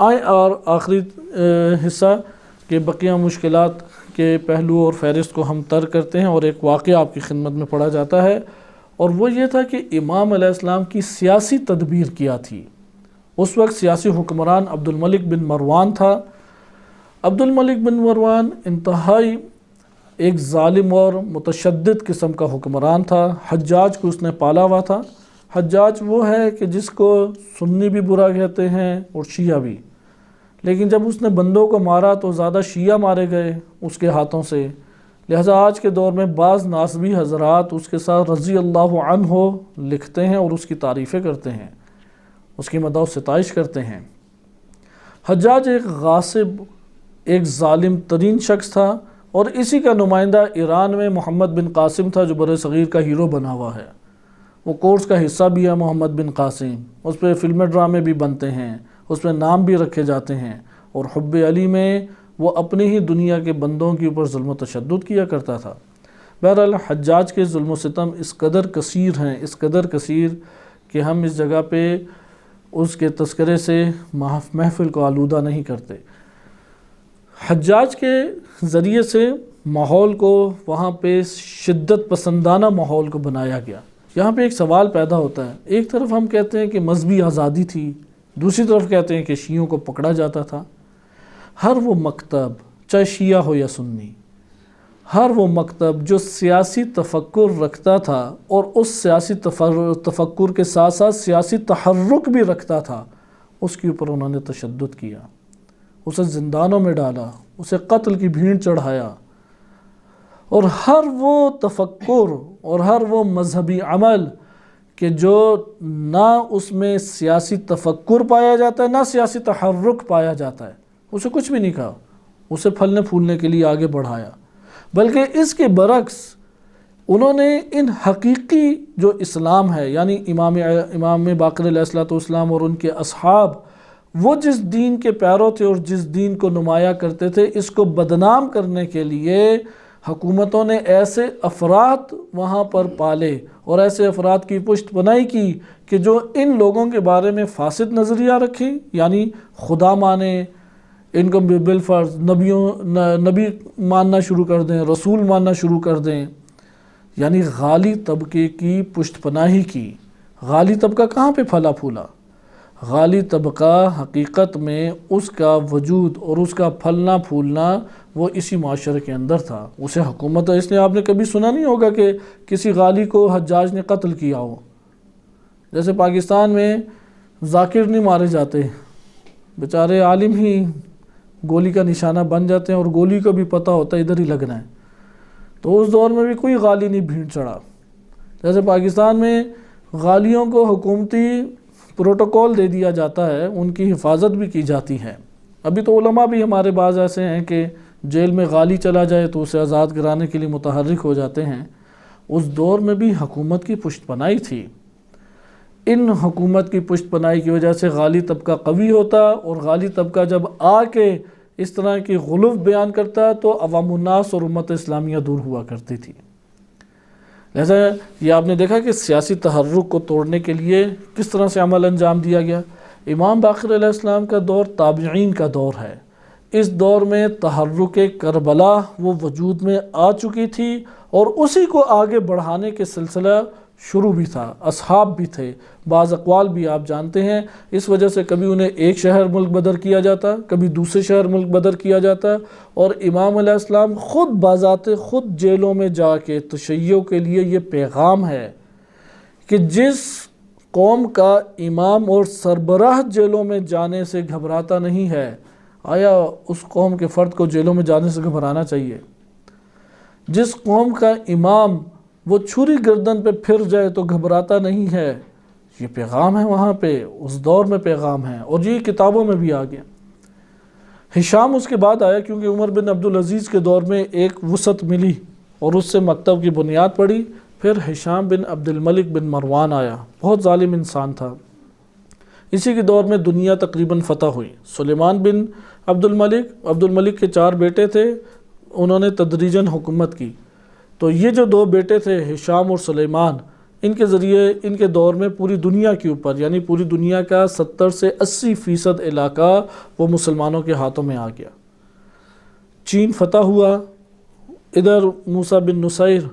آئیں اور آخری حصہ کہ بقیہ مشکلات کے پہلو اور فہرست کو ہم ترک کرتے ہیں، اور ایک واقعہ آپ کی خدمت میں پڑھا جاتا ہے، اور وہ یہ تھا کہ امام علیہ السلام کی سیاسی تدبیر کیا تھی۔ اس وقت سیاسی حکمران عبد الملک بن مروان تھا۔ عبد الملک بن مروان انتہائی ایک ظالم اور متشدد قسم کا حکمران تھا۔ حجاج کو اس نے پالا ہوا تھا۔ حجاج وہ ہے کہ جس کو سنی بھی برا کہتے ہیں اور شیعہ بھی، لیکن جب اس نے بندوں کو مارا تو زیادہ شیعہ مارے گئے اس کے ہاتھوں سے، لہذا آج کے دور میں بعض ناسبی حضرات اس کے ساتھ رضی اللہ عنہ لکھتے ہیں اور اس کی تعریفیں کرتے ہیں، اس کی مدح و ستائش کرتے ہیں۔ حجاج ایک غاصب، ایک ظالم ترین شخص تھا، اور اسی کا نمائندہ ایران میں محمد بن قاسم تھا جو بر صغیر کا ہیرو بنا ہوا ہے۔ وہ کورس کا حصہ بھی ہے محمد بن قاسم، اس پہ فلمیں ڈرامے بھی بنتے ہیں، اس پہ نام بھی رکھے جاتے ہیں، اور حب علی میں وہ اپنی ہی دنیا کے بندوں کے اوپر ظلم و تشدد کیا کرتا تھا۔ بہرحال حجاج کے ظلم و ستم اس قدر کثیر ہیں، اس قدر کثیر کہ ہم اس جگہ پہ اس کے تذکرے سے محفل کو آلودہ نہیں کرتے۔ حجاج کے ذریعے سے ماحول کو وہاں پہ شدت پسندانہ ماحول کو بنایا گیا۔ یہاں پہ ایک سوال پیدا ہوتا ہے، ایک طرف ہم کہتے ہیں کہ مذہبی آزادی تھی، دوسری طرف کہتے ہیں کہ شیعوں کو پکڑا جاتا تھا۔ ہر وہ مکتب، چاہے شیعہ ہو یا سنی، ہر وہ مکتب جو سیاسی تفکر رکھتا تھا اور اس سیاسی تفکر کے ساتھ ساتھ سیاسی تحرک بھی رکھتا تھا، اس کے اوپر انہوں نے تشدد کیا، اسے زندانوں میں ڈالا، اسے قتل کی بھیڑ چڑھایا، اور ہر وہ تفکر اور ہر وہ مذہبی عمل کہ جو نہ اس میں سیاسی تفکر پایا جاتا ہے نہ سیاسی تحرک پایا جاتا ہے، اسے کچھ بھی نہیں کہا، اسے پھلنے پھولنے کے لیے آگے بڑھایا، بلکہ اس کے برعکس انہوں نے ان حقیقی جو اسلام ہے، یعنی امام باقر علیہ السلام اور ان کے اصحاب، وہ جس دین کے پیرو تھے اور جس دین کو نمایاں کرتے تھے، اس کو بدنام کرنے کے لیے حکومتوں نے ایسے افراد وہاں پر پالے اور ایسے افراد کی پشت پناہی کی کہ جو ان لوگوں کے بارے میں فاسد نظریہ رکھیں، یعنی خدا مانیں، ان کو بالفرض نبی ماننا شروع کر دیں، رسول ماننا شروع کر دیں، یعنی غالی طبقے کی پشت پناہی کی۔ غالی طبقہ کہاں پہ پھلا پھولا؟ غالی طبقہ حقیقت میں اس کا وجود اور اس کا پھلنا پھولنا وہ اسی معاشرے کے اندر تھا۔ اسے حکومت، اس لیے آپ نے کبھی سنا نہیں ہوگا کہ کسی غالی کو حجاج نے قتل کیا ہو۔ جیسے پاکستان میں ذاکر نہیں مارے جاتے، بیچارے عالم ہی گولی کا نشانہ بن جاتے ہیں، اور گولی کو بھی پتہ ہوتا ہے ادھر ہی لگنا ہے۔ تو اس دور میں بھی کوئی غالی نہیں بھیڑ چڑھا۔ جیسے پاکستان میں غالیوں کو حکومتی پروٹوکول دے دیا جاتا ہے، ان کی حفاظت بھی کی جاتی ہے۔ ابھی تو علماء بھی ہمارے بعض ایسے ہیں کہ جیل میں غالی چلا جائے تو اسے آزاد کرانے کے لیے متحرک ہو جاتے ہیں۔ اس دور میں بھی حکومت کی پشت پناہی تھی۔ ان حکومت کی پشت پناہی کی وجہ سے غالی طبقہ قوی ہوتا، اور غالی طبقہ جب آ کے اس طرح کی غلو بیان کرتا تو عوام الناس اور امت اسلامیہ دور ہوا کرتی تھی۔ لہذا یہ آپ نے دیکھا کہ سیاسی تحرک کو توڑنے کے لیے کس طرح سے عمل انجام دیا گیا۔ امام باقر علیہ السلام کا دور تابعین کا دور ہے۔ اس دور میں تحرک کربلا وہ وجود میں آ چکی تھی، اور اسی کو آگے بڑھانے کے سلسلہ شروع بھی تھا، اصحاب بھی تھے، بعض اقوال بھی آپ جانتے ہیں۔ اس وجہ سے کبھی انہیں ایک شہر ملک بدر کیا جاتا، کبھی دوسرے شہر ملک بدر کیا جاتا، اور امام علیہ السلام خود بذات خود جیلوں میں جا کے تشیع کے لیے یہ پیغام ہے کہ جس قوم کا امام اور سربراہ جیلوں میں جانے سے گھبراتا نہیں ہے، آیا اس قوم کے فرد کو جیلوں میں جانے سے گھبرانا چاہیے؟ جس قوم کا امام وہ چھری گردن پہ پھر جائے تو گھبراتا نہیں ہے، یہ پیغام ہے وہاں پہ، اس دور میں پیغام ہے، اور یہ کتابوں میں بھی آ گیا۔ ہشام اس کے بعد آیا، کیونکہ عمر بن عبدالعزیز کے دور میں ایک وسعت ملی اور اس سے مکتب کی بنیاد پڑی۔ پھر ہشام بن عبد الملک بن مروان آیا، بہت ظالم انسان تھا۔ اسی کے دور میں دنیا تقریباً فتح ہوئی۔ سلیمان بن عبد الملک کے 4 بیٹے تھے، انہوں نے تدریجاً حکومت کی۔ تو یہ جو 2 بیٹے تھے ہشام اور سلیمان، ان کے ذریعے ان کے دور میں پوری دنیا کے اوپر، یعنی پوری دنیا کا 70 سے 80% علاقہ وہ مسلمانوں کے ہاتھوں میں آ گیا۔ چین فتح ہوا، ادھر موسیٰ بن نصیر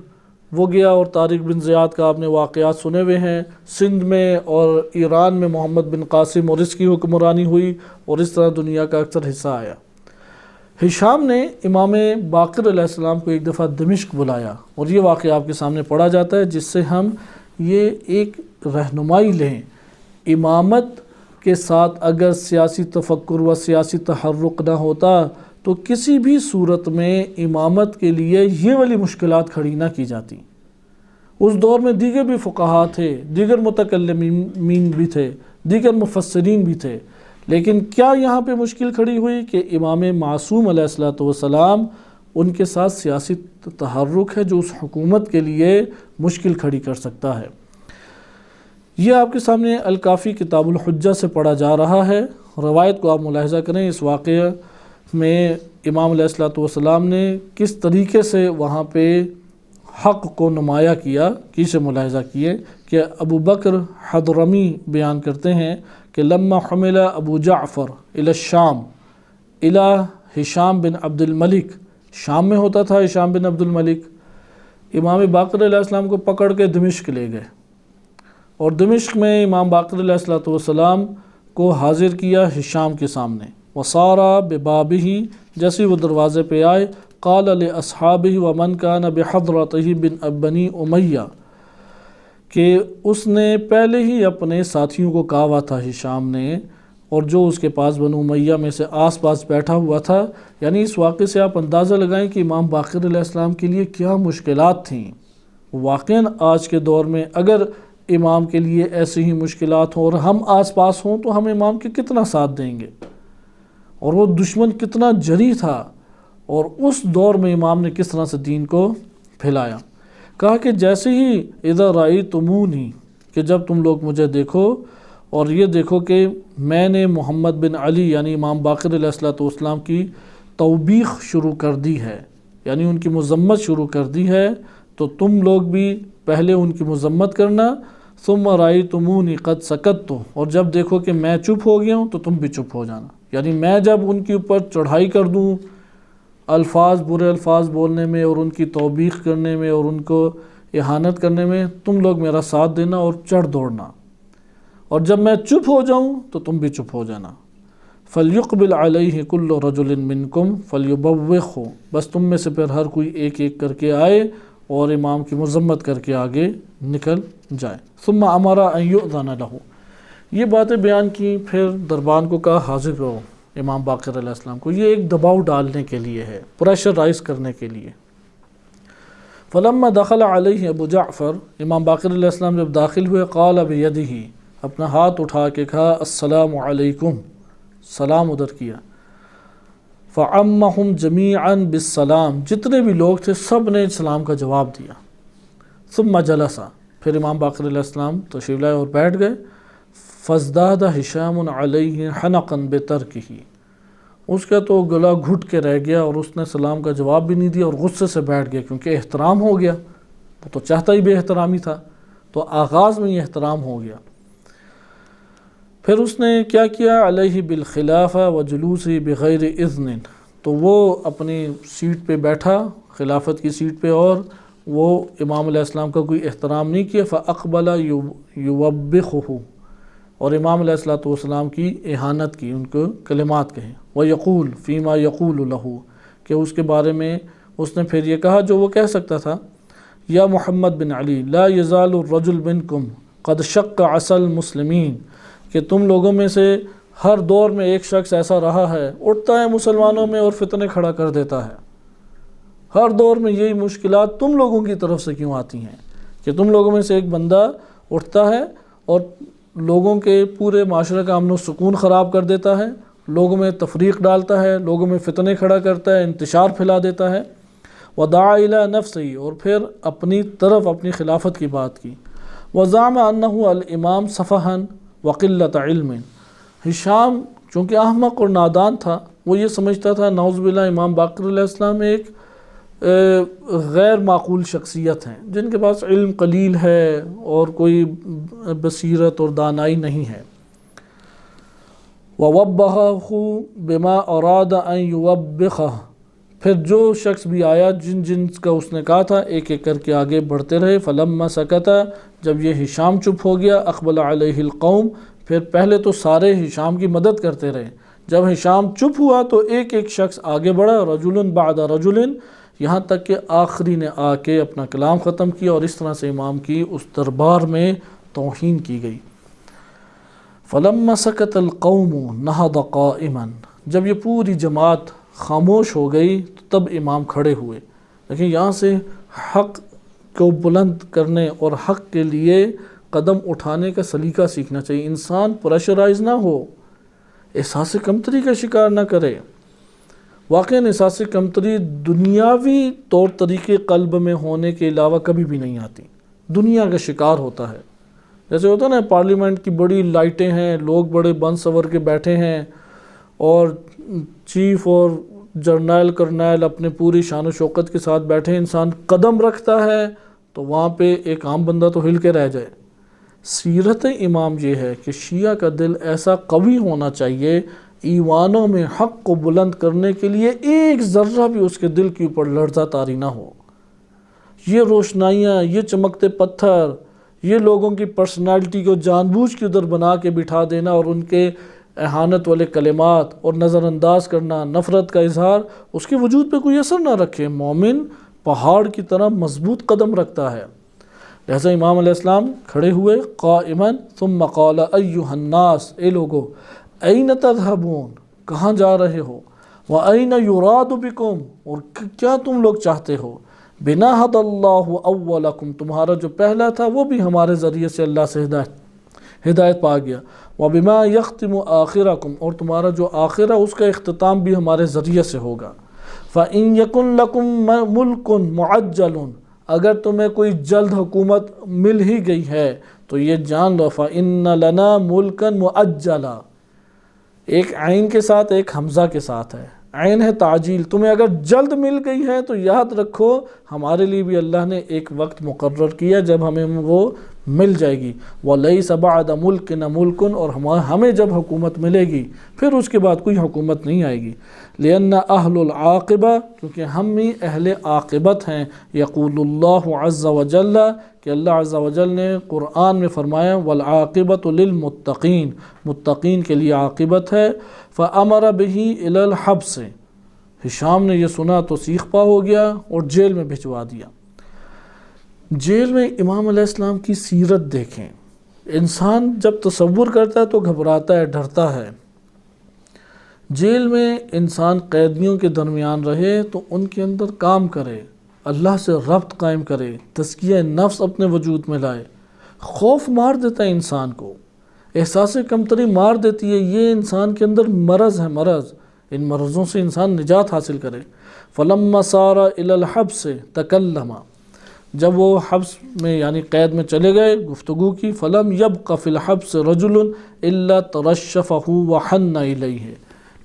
وہ گیا، اور طارق بن زیاد کا آپ نے واقعات سنے ہوئے ہیں۔ سندھ میں اور ایران میں محمد بن قاسم اور اس کی حکمرانی ہوئی، اور اس طرح دنیا کا اکثر حصہ آیا۔ ہشام نے امام باقر علیہ السلام کو ایک دفعہ دمشق بلایا، اور یہ واقعہ آپ کے سامنے پڑھا جاتا ہے، جس سے ہم یہ ایک رہنمائی لیں۔ امامت کے ساتھ اگر سیاسی تفکر و سیاسی تحرک نہ ہوتا تو کسی بھی صورت میں امامت کے لیے یہ والی مشکلات کھڑی نہ کی جاتی۔ اس دور میں دیگر بھی فقہا تھے، دیگر متکلمین بھی تھے، دیگر مفسرین بھی تھے، لیکن کیا یہاں پہ مشکل کھڑی ہوئی کہ امام معصوم علیہ السلام ان کے ساتھ سیاسی تحرک ہے جو اس حکومت کے لیے مشکل کھڑی کر سکتا ہے۔ یہ آپ کے سامنے الکافی کتاب الحجہ سے پڑھا جا رہا ہے۔ روایت کو آپ ملاحظہ کریں، اس واقعہ میں امام علیہ السلام نے کس طریقے سے وہاں پہ حق کو نمایاں کیا، کیسے ملاحظہ کیے کہ ابو بکر حضرمی بیان کرتے ہیں کہ لما حمل ابو جعفر الى الشام الى ہشام بن عبد الملک، شام میں ہوتا تھا ہشام بن عبد الملک، امام باقر علیہ السلام کو پکڑ کے دمشق لے گئے، اور دمشق میں امام باقر علیہ السلام کو حاضر کیا ہشام کے سامنے۔ وصارا ببابہ، جیسے وہ دروازے پہ آئے، قال لاصحابہ ومن کان بحضرتہ بنی امیہ، کہ اس نے پہلے ہی اپنے ساتھیوں کو کہا ہوا تھا ہشام نے، اور جو اس کے پاس بنو امیہ میں سے آس پاس بیٹھا ہوا تھا، یعنی اس واقعے سے آپ اندازہ لگائیں کہ امام باقر علیہ السلام کے لیے کیا مشکلات تھیں۔ واقعاً آج کے دور میں اگر امام کے لیے ایسی ہی مشکلات ہوں اور ہم آس پاس ہوں تو ہم امام کے کتنا ساتھ دیں گے، اور وہ دشمن کتنا جری تھا، اور اس دور میں امام نے کس طرح سے دین کو پھیلایا۔ کہا کہ جیسے ہی اذا رأیتمونی، کہ جب تم لوگ مجھے دیکھو اور یہ دیکھو کہ میں نے محمد بن علی یعنی امام باقر علیہ السلام کی توبیخ شروع کر دی ہے، یعنی ان کی مذمت شروع کر دی ہے، تو تم لوگ بھی پہلے ان کی مذمت کرنا، ثم رأیتمونی قد سکت، اور جب دیکھو کہ میں چپ ہو گیا ہوں تو تم بھی چپ ہو جانا. یعنی میں جب ان کے اوپر چڑھائی کر دوں برے الفاظ بولنے میں اور ان کی توبیخ کرنے میں اور ان کو اہانت کرنے میں، تم لوگ میرا ساتھ دینا اور چڑھ دوڑنا، اور جب میں چپ ہو جاؤں تو تم بھی چپ ہو جانا. فَلْيُقْبِلْ عَلَيْهِ كُلُّ رَجُلٍ مِّنْكُمْ فَلْيُبَوِّخْهُ، بس تم میں سے پھر ہر کوئی ایک ایک کر کے آئے اور امام کی مذمت کر کے آگے نکل جائے. ثم امر ان یؤذن له، یہ باتیں بیان کی، پھر دربان کو کہا حاضر کرو امام باقر علیہ السلام کو. یہ ایک دباؤ ڈالنے کے لیے ہے، پریشرائز کرنے کے لیے. فلما دخل علیہ ابو جعفر، امام باقر علیہ السلام جب داخل ہوئے، قال بیدہ، اپنا ہاتھ اٹھا کے کہا السلام علیکم، سلام ادھر کیا. فعمہم جمیعا بالسلام، جتنے بھی لوگ تھے سب نے سلام کا جواب دیا. ثم جلس، پھر امام باقر علیہ السلام تشریف لائے اور بیٹھ گئے. فازداد ہشام علیہ حنقا بترکہ، اس کا تو گلا گھٹ کے رہ گیا اور اس نے سلام کا جواب بھی نہیں دیا اور غصے سے بیٹھ گیا، کیونکہ احترام ہو گیا، وہ تو چاہتا ہی بے احترامی تھا، تو آغاز میں یہ احترام ہو گیا. پھر اس نے کیا کیا، علیہ بالخلافہ وجلوسی بغیر اذن، تو وہ اپنی سیٹ پہ بیٹھا، خلافت کی سیٹ پہ، اور وہ امام علیہ السلام کا کوئی احترام نہیں کیا. فاقبل یوبخہ، اور امام علیہ السلام کی اہانت کی، ان کو کلمات کہیں. ویقول فیما یقول لہ، کہ اس کے بارے میں اس نے پھر یہ کہا جو وہ کہہ سکتا تھا. یا محمد بن علی لا یزال الرجل منکم قد شق عصا المسلمین، کہ تم لوگوں میں سے ہر دور میں ایک شخص ایسا رہا ہے، اٹھتا ہے مسلمانوں میں اور فتنے کھڑا کر دیتا ہے. ہر دور میں یہی مشکلات تم لوگوں کی طرف سے کیوں آتی ہیں کہ تم لوگوں میں سے ایک بندہ اٹھتا ہے اور لوگوں کے پورے معاشرے کا امن و سکون خراب کر دیتا ہے، لوگوں میں تفریق ڈالتا ہے، لوگوں میں فتنے کھڑا کرتا ہے، انتشار پھیلا دیتا ہے. ودعا الی نفسہ، اور پھر اپنی طرف اپنی خلافت کی بات کی. وزعم انہ الامام صفحا وقلت علم، ہشام چونکہ احمق اور نادان تھا، وہ یہ سمجھتا تھا نعوذ باللہ امام باقر علیہ السلام ایک غیر معقول شخصیت ہیں جن کے پاس علم قلیل ہے اور کوئی بصیرت اور دانائی نہیں ہے. وَوَبَّخَهُ بِمَا أَرَادَ أَن يُوَبِّخَهُ، پھر جو شخص بھی آیا جن کا اس نے کہا تھا ایک ایک کر کے آگے بڑھتے رہے. فَلَمَّا سَكَتَ، جب یہ ہشام چپ ہو گیا، أَقْبَلَ عَلَيْهِ الْقَوْمُ، پھر پہلے تو سارے ہشام کی مدد کرتے رہے. جب ہشام چپ ہوا تو ایک ایک شخص آگے بڑھا، رجل بعد رجل، یہاں تک کہ آخری نے آ کے اپنا کلام ختم کیا، اور اس طرح سے امام کی اس دربار میں توہین کی گئی. فَلَمَّا سَكَتَ الْقَوْمُ نَهَضَ قَائِمًا، جب یہ پوری جماعت خاموش ہو گئی تو تب امام کھڑے ہوئے. لیکن یہاں سے حق کو بلند کرنے اور حق کے لیے قدم اٹھانے کا سلیقہ سیکھنا چاہیے. انسان پریشرائز نہ ہو، احساس کمتری کا شکار نہ کرے. واقعاً احساس کمتری دنیاوی طور طریقے قلب میں ہونے کے علاوہ کبھی بھی نہیں آتی، دنیا کا شکار ہوتا ہے. جیسے ہوتا ہے نا پارلیمنٹ کی بڑی لائٹیں ہیں، لوگ بڑے بن سور کے بیٹھے ہیں، اور چیف اور جرنیل کرنیل اپنے پوری شان و شوکت کے ساتھ بیٹھے، انسان قدم رکھتا ہے تو وہاں پہ ایک عام بندہ تو ہل کے رہ جائے. سیرت امام یہ ہے کہ شیعہ کا دل ایسا قوی ہونا چاہیے، ایوانوں میں حق کو بلند کرنے کے لیے ایک ذرہ بھی اس کے دل کے اوپر لرزہ طاری نہ ہو. یہ روشنائیاں، یہ چمکتے پتھر، یہ لوگوں کی پرسنالٹی کو جان بوجھ کے ادھر بنا کے بٹھا دینا اور ان کے اہانت والے کلمات اور نظر انداز کرنا، نفرت کا اظہار، اس کے وجود پہ کوئی اثر نہ رکھے. مومن پہاڑ کی طرح مضبوط قدم رکھتا ہے. لہذا امام علیہ السلام کھڑے ہوئے قائما، ثم قال ایھا الناس، اے لوگو، این تذهبون، کہاں جا رہے ہو، وَأَيْنَ يُرَادُ بِكُمْ، اور کیا تم لوگ چاہتے ہو، بِنَا هَدَى اللَّهُ أَوَّلَكُمْ، تمہارا جو پہلا تھا وہ بھی ہمارے ذریعے سے اللہ سے ہدایت پا گیا. وَبِمَا يَخْتِمُ آخِرَكُمْ، اور تمہارا جو آخرہ اس کا اختتام بھی ہمارے ذریعے سے ہوگا. فَإِن يَكُن لَكُم مُلْكٌ مُعَجَّلٌ، اگر تمہیں کوئی جلد حکومت مل ہی گئی ہے تو یہ جان لو، فَإِنَّ لَنَا مُلْكًا مُعَجَّلًا، ایک عین کے ساتھ ایک حمزہ کے ساتھ ہے، عین ہے تعجیل، تمہیں اگر جلد مل گئی ہے تو یاد رکھو ہمارے لیے بھی اللہ نے ایک وقت مقرر کیا جب ہمیں وہ مل جائے گی۔ وَلَيْسَ بَعْدَ مُلْكِنَ مُلْكٌ، اور ہمیں جب حکومت ملے گی پھر اس کے بعد کوئی حکومت نہیں آئے گی۔ لِأَنَّ أَهْلُ الْعَاقِبَةِ، کیونکہ ہم ہی اہل عاقبت ہیں۔ يَقُولُ اللَّهُ عَزَّ وَجَلَّ، کہ اللہ عز و جل نے قرآن میں فرمایا وَالْعَاقِبَةُ لِلْمُتَّقِينَ، متقین کے لیے عاقبت ہے۔ فَأَمَرَ بِهِ إِلَى الْحَبْسِ، ہشام نے یہ سنا تو سیخ پا ہو گیا اور جیل میں بھجوا دیا۔ جیل میں امام علیہ السلام کی سیرت دیکھیں، انسان جب تصور کرتا ہے تو گھبراتا ہے، ڈرتا ہے۔ جیل میں انسان قیدیوں کے درمیان رہے تو ان کے اندر کام کرے، اللہ سے ربط قائم کرے، تزکیہ نفس اپنے وجود میں لائے۔ خوف مار دیتا ہے انسان کو، احساس کمتری مار دیتی ہے، یہ انسان کے اندر مرض ہے، مرض، ان مرضوں سے انسان نجات حاصل کرے۔ فَلَمَّا صَارَ إِلَى الْحَبْسِ تَكَلَّمَ، جب وہ حبس میں یعنی قید میں چلے گئے گفتگو کی۔ فَلَمْ يَبْقَ فِي الْحَبْسِ رَجُلٌ إِلَّا تَرَشَّفَهُ وَحَنَّ إِلَيْهِ،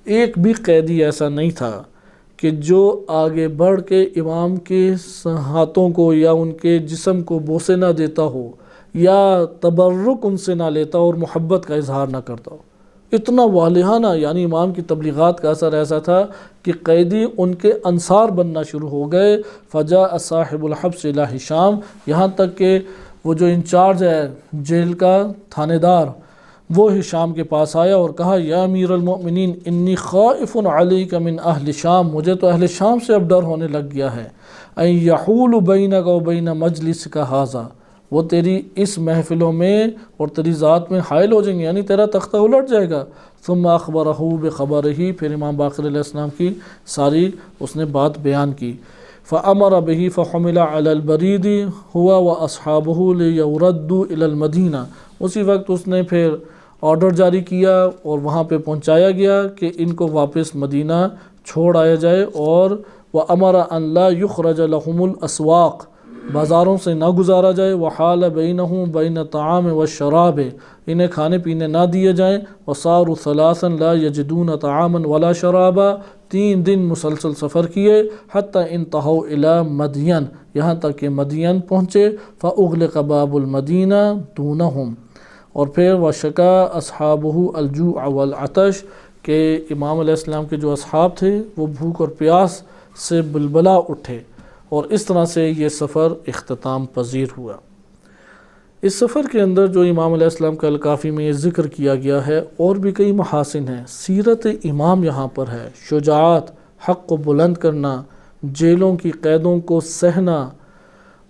ایک بھی قیدی ایسا نہیں تھا کہ جو آگے بڑھ کے امام کے ہاتھوں کو یا ان کے جسم کو بوسے نہ دیتا ہو یا تبرک ان سے نہ لیتا اور محبت کا اظہار نہ کرتا ہو۔ اتنا والہانہ، یعنی امام کی تبلیغات کا اثر ایسا تھا کہ قیدی ان کے انصار بننا شروع ہو گئے۔ فجاء صاحب الحبس الى ہشام، یہاں تک کہ وہ جو انچارج ہے جیل کا تھانے دار، وہ ہشام کے پاس آیا اور کہا یا امیر المؤمنین انی خائف علیک من اہل شام، مجھے تو اہل شام سے اب ڈر ہونے لگ گیا ہے۔ ان یحول بینک و بین مجلسک ھذا، وہ تیری اس محفلوں میں اور تیری ذات میں حائل ہو جائیں گے، یعنی تیرا تختہ الٹ جائے گا۔ ثم اخبرہ بخبرہ، پھر امام باقر علیہ السلام کی ساری اس نے بات بیان کی۔ فامر به فحمل علی البرید هو واصحابہ لیردوا الی المدینہ، اسی وقت اس نے پھر آرڈر جاری کیا اور وہاں پہ پہنچایا گیا کہ ان کو واپس مدینہ چھوڑ آیا جائے۔ اور وامر ان لا یخرج لهم الاسواق، بازاروں سے نہ گزارا جائے۔ وحال بینہم بین الطعام والشراب، انہیں کھانے پینے نہ دیے جائیں۔ وصاروا ثلاثا لا یجدون طعاما ولا شرابا، 3 دن مسلسل سفر کیے۔ حتی انتہوا الی مدین، یہاں تک کہ مدین پہنچے۔ فاغلق باب المدینہ دونہم، اور پھر وشکا اصحابہ الجوع والعطش، کہ امام علیہ السلام کے جو اصحاب تھے وہ بھوک اور پیاس سے بلبلا اٹھے، اور اس طرح سے یہ سفر اختتام پذیر ہوا۔ اس سفر کے اندر جو امام علیہ السلام کا الکافی میں ذکر کیا گیا ہے، اور بھی کئی محاسن ہیں۔ سیرت امام یہاں پر ہے، شجاعت، حق کو بلند کرنا، جیلوں کی قیدوں کو سہنا،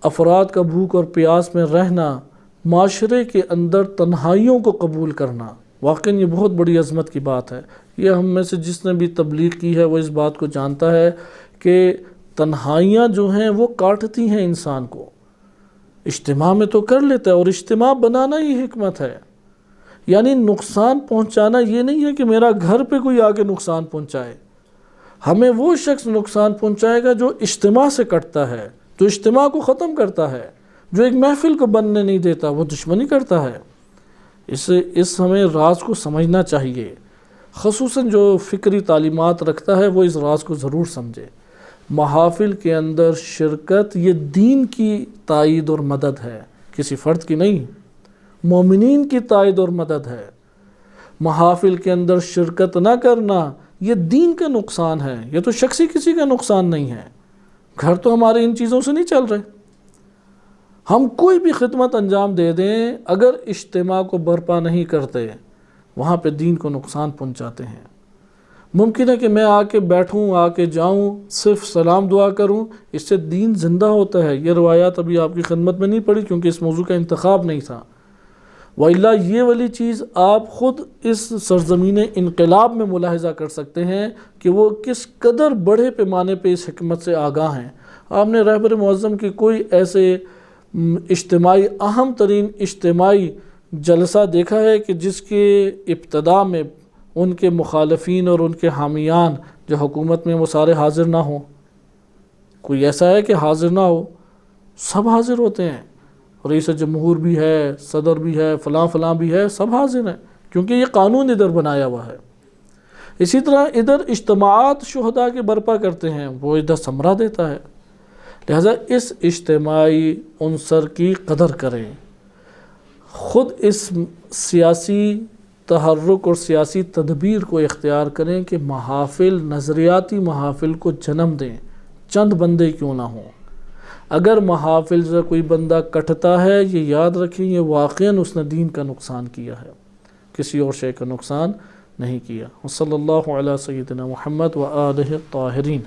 افراد کا بھوک اور پیاس میں رہنا، معاشرے کے اندر تنہائیوں کو قبول کرنا۔ واقعی یہ بہت بڑی عظمت کی بات ہے۔ یہ ہم میں سے جس نے بھی تبلیغ کی ہے وہ اس بات کو جانتا ہے کہ تنہائیاں جو ہیں وہ کاٹتی ہیں انسان کو۔ اجتماع میں تو کر لیتا ہے، اور اجتماع بنانا ہی حکمت ہے، یعنی نقصان پہنچانا یہ نہیں ہے کہ میرا گھر پہ کوئی آگے نقصان پہنچائے۔ ہمیں وہ شخص نقصان پہنچائے گا جو اجتماع سے کٹتا ہے، جو اجتماع کو ختم کرتا ہے، جو ایک محفل کو بننے نہیں دیتا، وہ دشمنی کرتا ہے۔ اس ہمیں راز کو سمجھنا چاہیے، خصوصاً جو فکری تعلیمات رکھتا ہے وہ اس راز کو ضرور سمجھے۔ محافل کے اندر شرکت یہ دین کی تائید اور مدد ہے، کسی فرد کی نہیں، مومنین کی تائید اور مدد ہے۔ محافل کے اندر شرکت نہ کرنا یہ دین کا نقصان ہے، یہ تو شخصی کسی کا نقصان نہیں ہے۔ گھر تو ہمارے ان چیزوں سے نہیں چل رہے، ہم کوئی بھی خدمت انجام دے دیں، اگر اجتماع کو برپا نہیں کرتے وہاں پہ دین کو نقصان پہنچاتے ہیں۔ ممکن ہے کہ میں آ کے بیٹھوں، آ کے جاؤں، صرف سلام دعا کروں، اس سے دین زندہ ہوتا ہے۔ یہ روایات ابھی آپ کی خدمت میں نہیں پڑھی کیونکہ اس موضوع کا انتخاب نہیں تھا، وَإِلَّا یہ والی چیز آپ خود اس سرزمین انقلاب میں ملاحظہ کر سکتے ہیں کہ وہ کس قدر بڑے پیمانے پہ اس حکمت سے آگاہ ہیں۔ آپ نے رہبر معظم کی کوئی ایسے اجتماعی، اہم ترین اجتماعی جلسہ دیکھا ہے کہ جس کے ابتدا میں ان کے مخالفین اور ان کے حامیان جو حکومت میں وہ سارے حاضر نہ ہوں؟ کوئی ایسا ہے کہ حاضر نہ ہو؟ سب حاضر ہوتے ہیں، رئیس جمہور بھی ہے، صدر بھی ہے، فلاں فلاں بھی ہے، سب حاضر ہیں، کیونکہ یہ قانون ادھر بنایا ہوا ہے۔ اسی طرح ادھر اجتماعات شہداء کے برپا کرتے ہیں، وہ ادھر ثمرہ دیتا ہے۔ لہذا اس اجتماعی عنصر کی قدر کریں، خود اس سیاسی تحرک اور سیاسی تدبیر کو اختیار کریں کہ محافل، نظریاتی محافل کو جنم دیں، چند بندے کیوں نہ ہوں۔ اگر محافل سے کوئی بندہ کٹتا ہے، یہ یاد رکھیں یہ واقعاً اس نے دین کا نقصان کیا ہے، کسی اور شے کا نقصان نہیں کیا۔ وصلی اللہ علی سیدنا محمد و آلہ الطاہرین۔